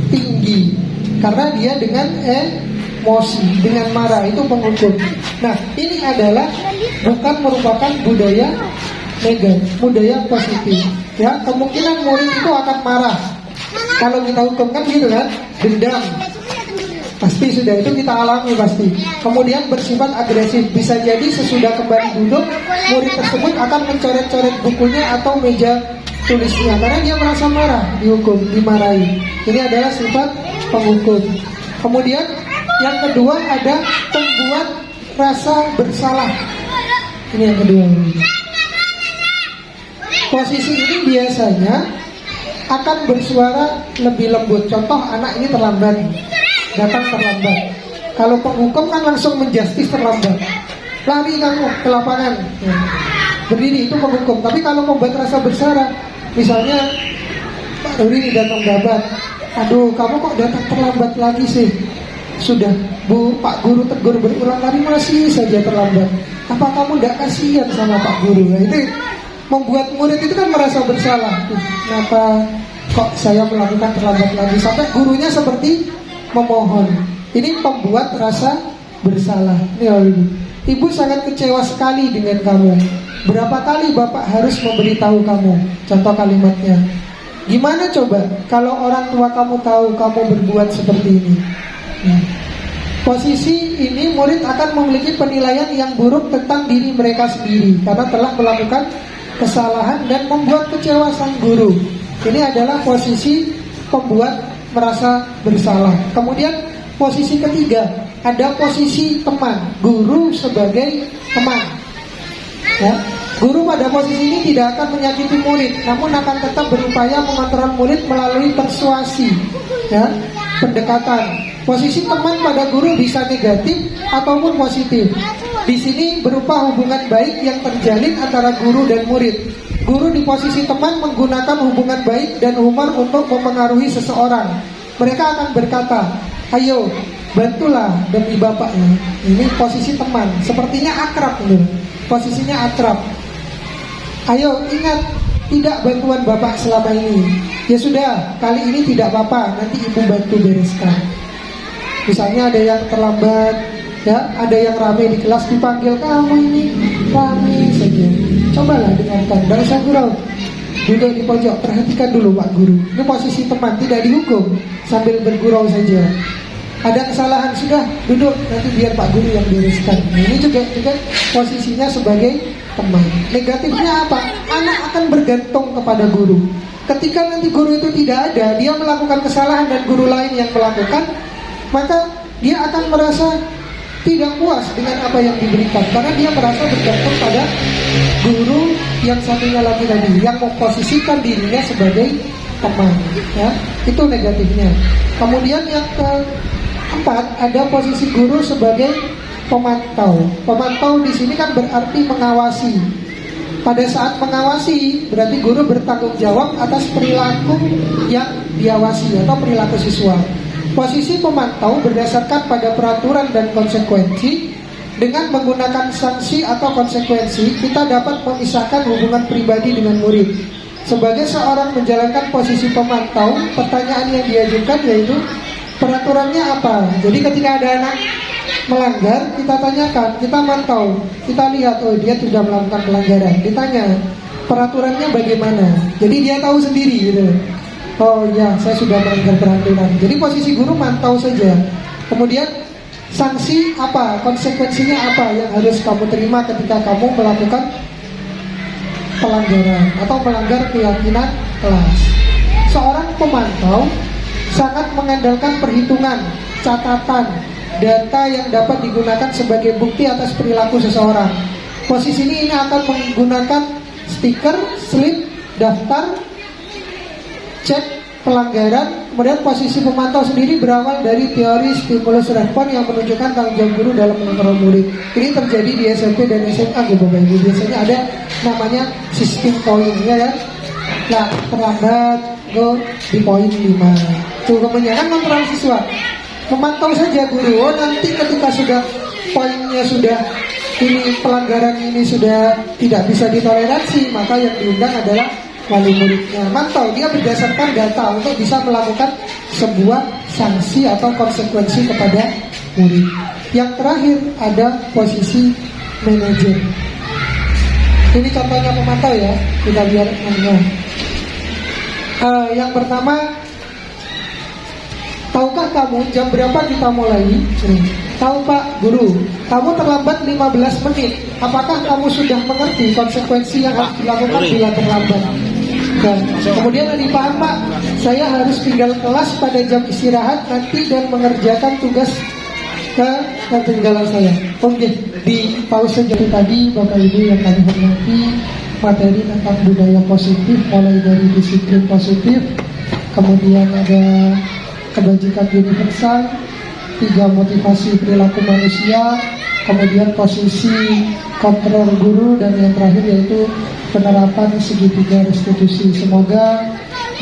[SPEAKER 1] tinggi, karena dia dengan emosi, dengan marah. Itu penghukum. Nah, ini adalah bukan merupakan budaya negatif, budaya positif. Ya, kemungkinan murid itu akan marah. Kalau kita hukum kan gitu kan, dendam. Pasti sudah, itu kita alami pasti. Kemudian bersifat agresif. Bisa jadi sesudah kembali duduk, murid tersebut akan mencoret-coret bukunya atau meja tulisnya, karena dia merasa marah, dihukum, dimarahi. Ini adalah sifat penghukum. Kemudian yang kedua ada membuat rasa bersalah. Ini yang kedua. Posisi ini biasanya akan bersuara lebih lembut. Contoh, anak ini terlambat, datang terlambat. Kalau penghukum kan langsung menjustis terlambat. Lari kamu ke lapangan, ya. Berdiri, itu penghukum. Tapi kalau membuat rasa bersalah, misalnya Pak Ruri datang terlambat. Aduh, kamu kok datang terlambat lagi sih? Sudah, Bu, Pak Guru tegur berulang kali masih saja terlambat. Apa kamu tidak kasihan sama Pak Guru? Nah, itu membuat murid itu kan merasa bersalah. Kenapa kok saya melakukan terlambat lagi? Sampai gurunya seperti memohon. Ini pembuat rasa bersalah. Ibu sangat kecewa sekali dengan kamu. Berapa kali Bapak harus memberitahu kamu? Contoh kalimatnya. Gimana coba kalau orang tua kamu tahu kamu berbuat seperti ini? Posisi ini murid akan memiliki penilaian yang buruk tentang diri mereka sendiri karena telah melakukan kesalahan dan membuat kecewa sang guru. Ini adalah posisi pembuat merasa bersalah. Kemudian posisi ketiga, ada posisi teman, guru sebagai teman. Ya. Guru pada posisi ini tidak akan menyakiti murid, namun akan tetap berupaya mengontrol murid melalui persuasi, ya, pendekatan. Posisi teman pada guru bisa negatif ataupun positif. Di sini berupa hubungan baik yang terjalin antara guru dan murid. Guru di posisi teman menggunakan hubungan baik dan humor untuk mempengaruhi seseorang. Mereka akan berkata, ayo bantulah demi bapaknya. Ini posisi teman, sepertinya akrab gitu. Posisinya akrab. Ayo ingat, tidak bantuan bapak selama ini. Ya sudah, kali ini tidak apa-apa, nanti ibu bantu bereskan. Misalnya ada yang terlambat, ya, ada yang rame di kelas dipanggil, kamu ini rame saja. Cobalah dengarkan, tidak usah gurau. Duduk di pojok, perhatikan dulu Pak Guru. Ini posisi teman, tidak dihukum, sambil bergurau saja. Ada kesalahan, sudah duduk, nanti biar Pak Guru yang bereskan. Nah, ini juga posisinya sebagai teman. Negatifnya apa? Anak akan bergantung kepada guru. Ketika nanti guru itu tidak ada, dia melakukan kesalahan dan guru lain yang melakukan, maka dia akan merasa tidak puas dengan apa yang diberikan, karena dia merasa bergantung pada guru yang satunya lagi tadi, yang memposisikan dirinya sebagai teman. Ya, itu negatifnya. Kemudian yang keempat, ada posisi guru sebagai pemantau. Pemantau di sini kan berarti mengawasi. Pada saat mengawasi, berarti guru bertanggung jawab atas perilaku yang diawasi atau perilaku siswa. Posisi pemantau berdasarkan pada peraturan dan konsekuensi. Dengan menggunakan sanksi atau konsekuensi, kita dapat memisahkan hubungan pribadi dengan murid. Sebagai seorang menjalankan posisi pemantau, pertanyaan yang diajukan yaitu peraturannya apa? Jadi ketika ada anak melanggar, kita tanyakan, kita mantau, kita lihat, oh dia sudah melakukan pelanggaran. Ditanya, peraturannya bagaimana? Jadi dia tahu sendiri gitu. Oh ya, saya sudah melanggar peraturan. Jadi posisi guru mantau saja. Kemudian sanksi apa? Konsekuensinya apa yang harus kamu terima ketika kamu melakukan pelanggaran atau melanggar keyakinan kelas? Seorang pemantau sangat mengandalkan perhitungan, catatan, data yang dapat digunakan sebagai bukti atas perilaku seseorang. Posisi ini akan menggunakan stiker, slip, daftar, cek pelanggaran. Kemudian posisi pemantau sendiri berawal dari teori stimulus respon yang menunjukkan tanggung jawab guru dalam mengontrol murid. Ini terjadi di SMP dan SMA gitu Bapak Ibu. Biasanya ada namanya sistem poin ya. Nah, terlambat go di poin 5. Tuh kebanyakan kontrol siswa. Memantau saja guru. Oh, nanti ketika sudah poinnya sudah ini pelanggaran ini sudah tidak bisa ditoleransi, maka yang diundang adalah wali muridnya. Mantau, dia berdasarkan data untuk bisa melakukan sebuah sanksi atau konsekuensi kepada murid. Yang terakhir ada posisi manajer. Ini contohnya pemantau ya, kita lihat yang pertama, tahukah kamu jam berapa kita mulai? Tahu Pak Guru, kamu terlambat 15 menit. Apakah kamu sudah mengerti konsekuensi yang harus dilakukan bila terlambat? Dan kemudian dipaham Pak, saya harus tinggal kelas pada jam istirahat nanti dan mengerjakan tugas ketinggalan saya. Oke, di pause jadi tadi Bapak Ibu yang kami hormati, materi tentang budaya positif mulai dari disiplin positif, kemudian ada kebajikan universal, 3 motivasi perilaku manusia, kemudian posisi kontrol guru, dan yang terakhir yaitu penerapan segitiga restitusi. Semoga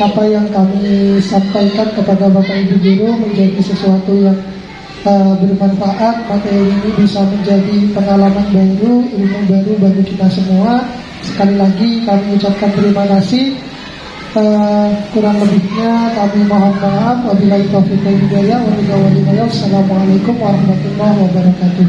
[SPEAKER 1] apa yang kami sampaikan kepada Bapak Ibu guru menjadi sesuatu yang bermanfaat. Materi ini bisa menjadi pengalaman baru, ilmu baru bagi kita semua. Sekali lagi kami ucapkan terima kasih. Kurang lebihnya kami mohon maaf. Wabillahi taufiq wal hidayah. Wassalamualaikum warahmatullahi wabarakatuh.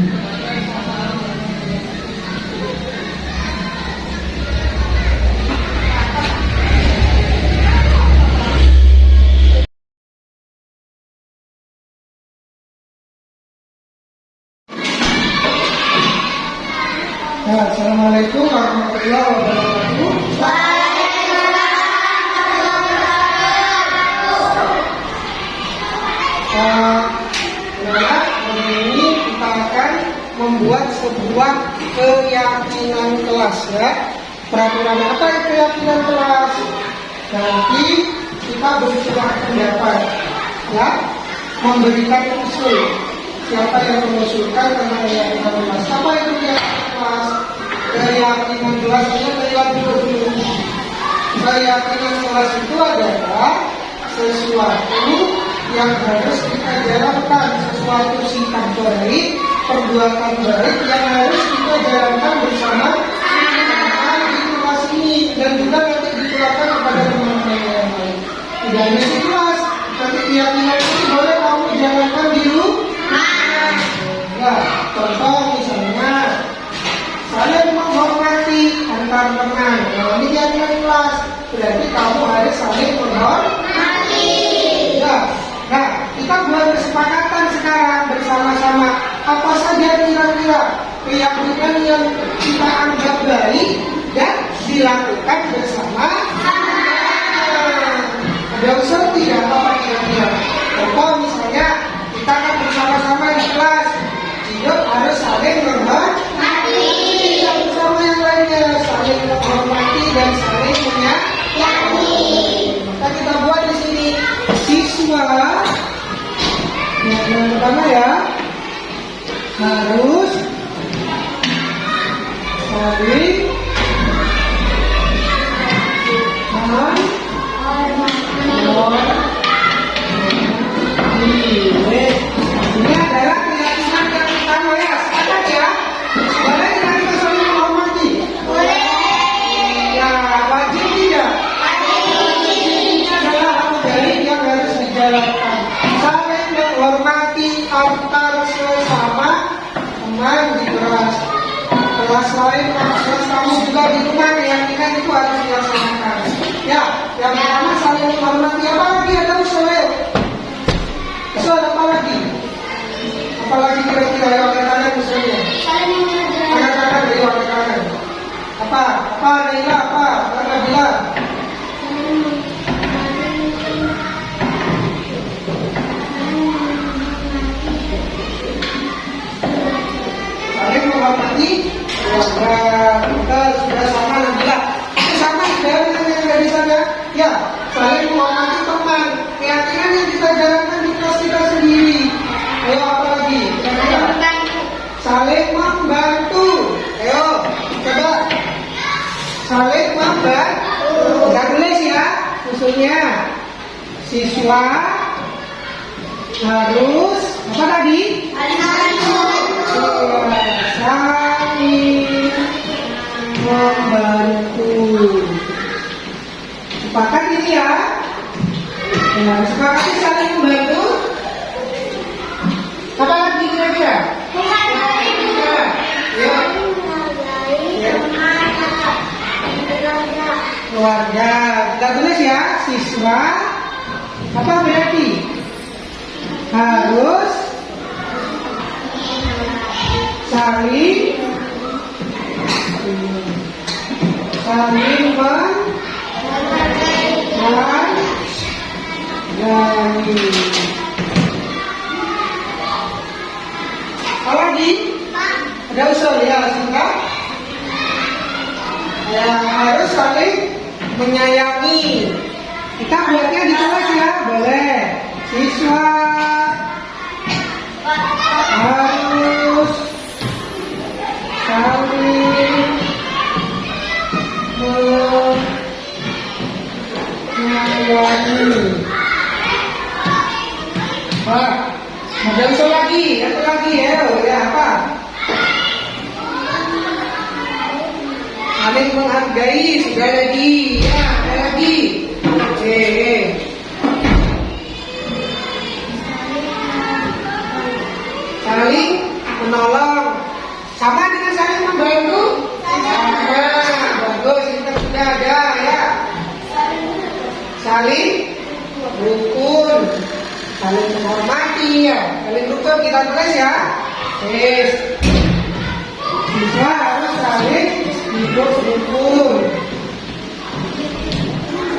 [SPEAKER 1] kelas ya. Peraturan apa keyakinan kelas? Nanti kita bersuara pendapat ya, memberikan usul. Siapa yang mengusulkan tentang keyakinan kelas? Apa itu keyakinan kelas? Keyakinan kelas itu dulu. Keyakinan kelas itu adalah sesuatu yang harus kita jalankan, sesuatu sikap baik, perbuatan baik yang harus kita jalankan bersama di kelas ini dan juga nanti ditularkan kepada teman-teman yang lain. Tidak hanya di kelas, tapi keyakinan itu boleh kamu jalankan di rumah. Ya, contoh misalnya saling menghormati antar teman. Nah, ini keyakinan kelas, berarti kamu harus saling menghormati. Ya. Nah, kita buat kesepakatan sekarang bersama-sama apa saja kira-kira keyakinan yang kita anggap baik dan dilakukan bersama. Ada usul tidak apa kira-kira? Contoh misalnya kita akan bersama-sama di kelas, hidup harus saling menghormati. Yang bersama yang lainnya saling menghormati dan saling menyayangi. Maka kita buat di sini siswa. Yang pertama ya, harus saling ini adalah keyakinan yang pertama ya, sepakat ya. Boleh tidak kita saling menghormati? Boleh. Ya, wajib tidak? Ini adalah hal baik yang harus dijalankan. Saling menghormati antar sesama teman di kelas. Kelas lain, kelas kamu juga di rumah, keyakinan itu harus dilaksanakan. Ya, yang pertama saling menghormati. Apa lagi ada usul? Usul apa lagi? Apalagi kira-kira yang angkat tangan usulnya? Angkat tangan dari angkat tangan. Apa? Apa Naila? Apa? Apa bilang? Saling menghormati. Kita sudah sama Nabila. Itu sama dengan yang ada di sana. Ya, saling menghormati teman. Keyakinan yang kita jalankan di kelas kita sendiri. Ayo apa lagi? Saling membantu. Ayo, coba. Saling membantu. Kita tulis ya, usulnya. Siswa harus apa tadi? Saling membantu. Sepakat ini ya? Ya, sepakat ini saling membantu. Apa lagi kira-kira? Keluarga. Kita tulis ya, siswa. Apa berarti? Harus saling menghargai. Apa lagi? Ada usul ya, singkat. Ya, harus saling menyayangi. Kita buatnya di kelas ya, boleh. Siswa harus saling menyayangi. Wah, ada usul lagi, apa lagi ya? Ya apa? Saling menghargai, sudah lagi. Ya, ada lagi. Oke. Saling menolong. Sama dengan saling membantu? Sama. Bagus, itu sudah ada ya. Saling rukun. Saling menghormati ya. Saling rukun kita tulis ya. Yes. Siswa harus saling hidup rukun.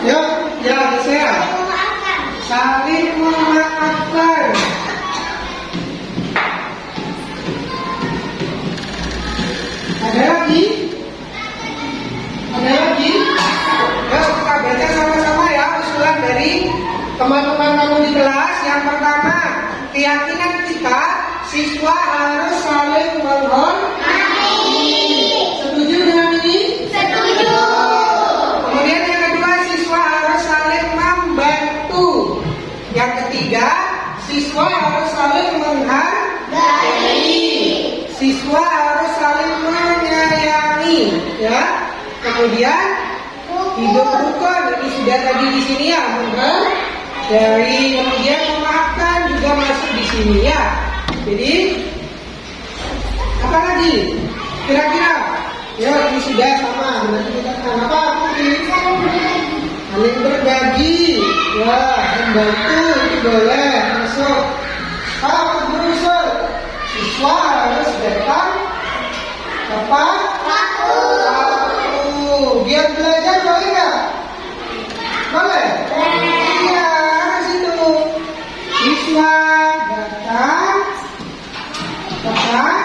[SPEAKER 1] Yuk, ya bisa. Saling memaafkan. Ada lagi? teman-teman kamu di kelas, yang pertama, keyakinan kita siswa harus saling menghormati. Setuju dengan ini? Setuju. Kemudian yang kedua, siswa harus saling membantu. Yang ketiga, siswa harus saling menghargai. Siswa harus saling menyayangi, ya. Kemudian hidup rukun, ini sudah tadi di sini ya, dari kemudian memaafkan juga masuk di sini ya. Jadi apa lagi? Kira-kira? Ya ini sudah sama. Nanti kita apa? Saling berbagi, ya membantu itu boleh masuk. Apa berusul? Siswa harus datang tepat waktu. Biar belajar boleh nggak? Boleh? Iya, situ. Siswa datang tepat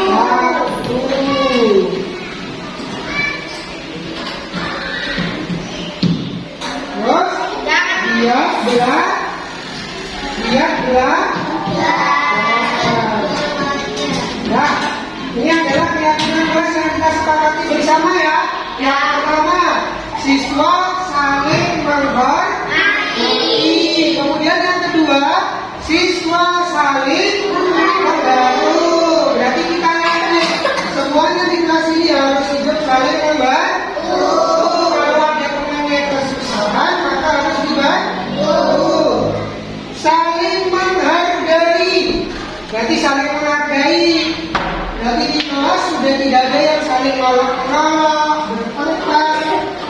[SPEAKER 1] waktu. Terus dia Nah, ini adalah keyakinan kelas yang kita sepakati bersama ya. Yang pertama, siswa saling menghormati. Kemudian yang kedua, siswa saling membantu. Berarti kita lihat semuanya di kelas ini harus hidup saling membantu. Kalau ada temannya kesusahan, maka harus dibantu. Saling menghargai. Berarti saling menghargai. Berarti di kelas sudah tidak ada yang saling nolak-nolak, bertengkar,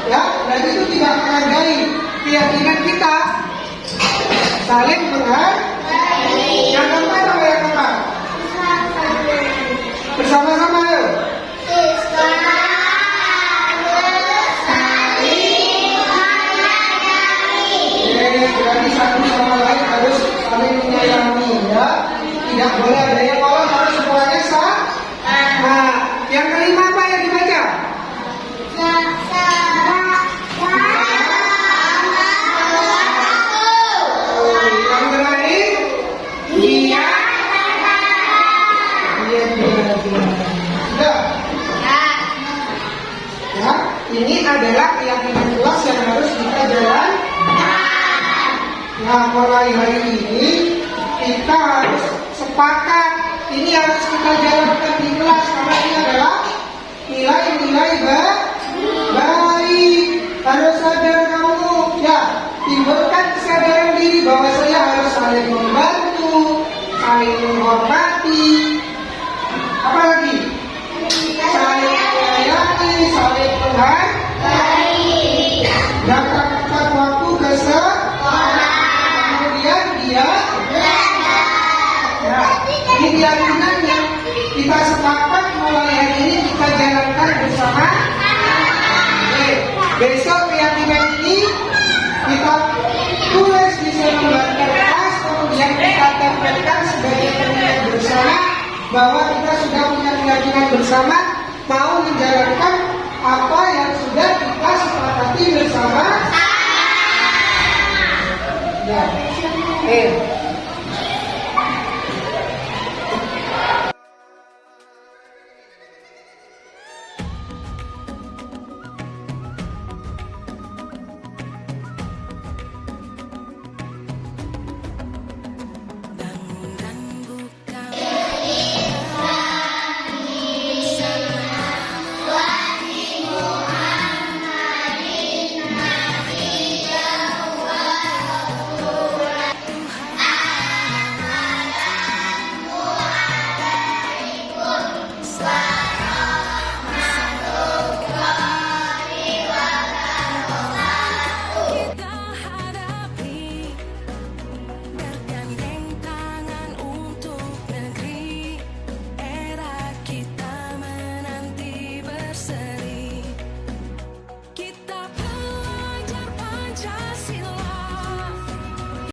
[SPEAKER 1] ya. Berarti itu tidak menghargai. Keyakinan kita saling menghargai. Yang keempat apa yang keempat? Bersama-sama yuk. Berarti satu sama lain harus saling menyayangi, ya. Tidak boleh ada yang malah harus semuanya sah. Nah, yang kelima apa yang dibaca? Yang terakhir, dia sudah. Ya, ini adalah keyakinan kelas yang harus kita jalankan. Nah, mulai hari ini kita harus sepakat. Ini harus kita jalankan di kelas karena ini adalah nilai-nilai baik. Harus sadar kamu, ya, timbulkan kesadaran diri bahwa saya harus saling membantu, saling menghormati. Apa lagi? Saling menyayangi, saling menghargai. Datang tepat waktu ke sekolah. Kemudian dia belajar. Nah, ini keyakinan yang kita sepakat mulai hari ini kita jalankan bersama. Besok keyakinan ini kita tulis di lembar kertas, kemudian kita tempelkan sebagai keyakinan bersama bahwa kita sudah punya keyakinan bersama mau menjalankan apa yang sudah kita sepakati bersama. Nah,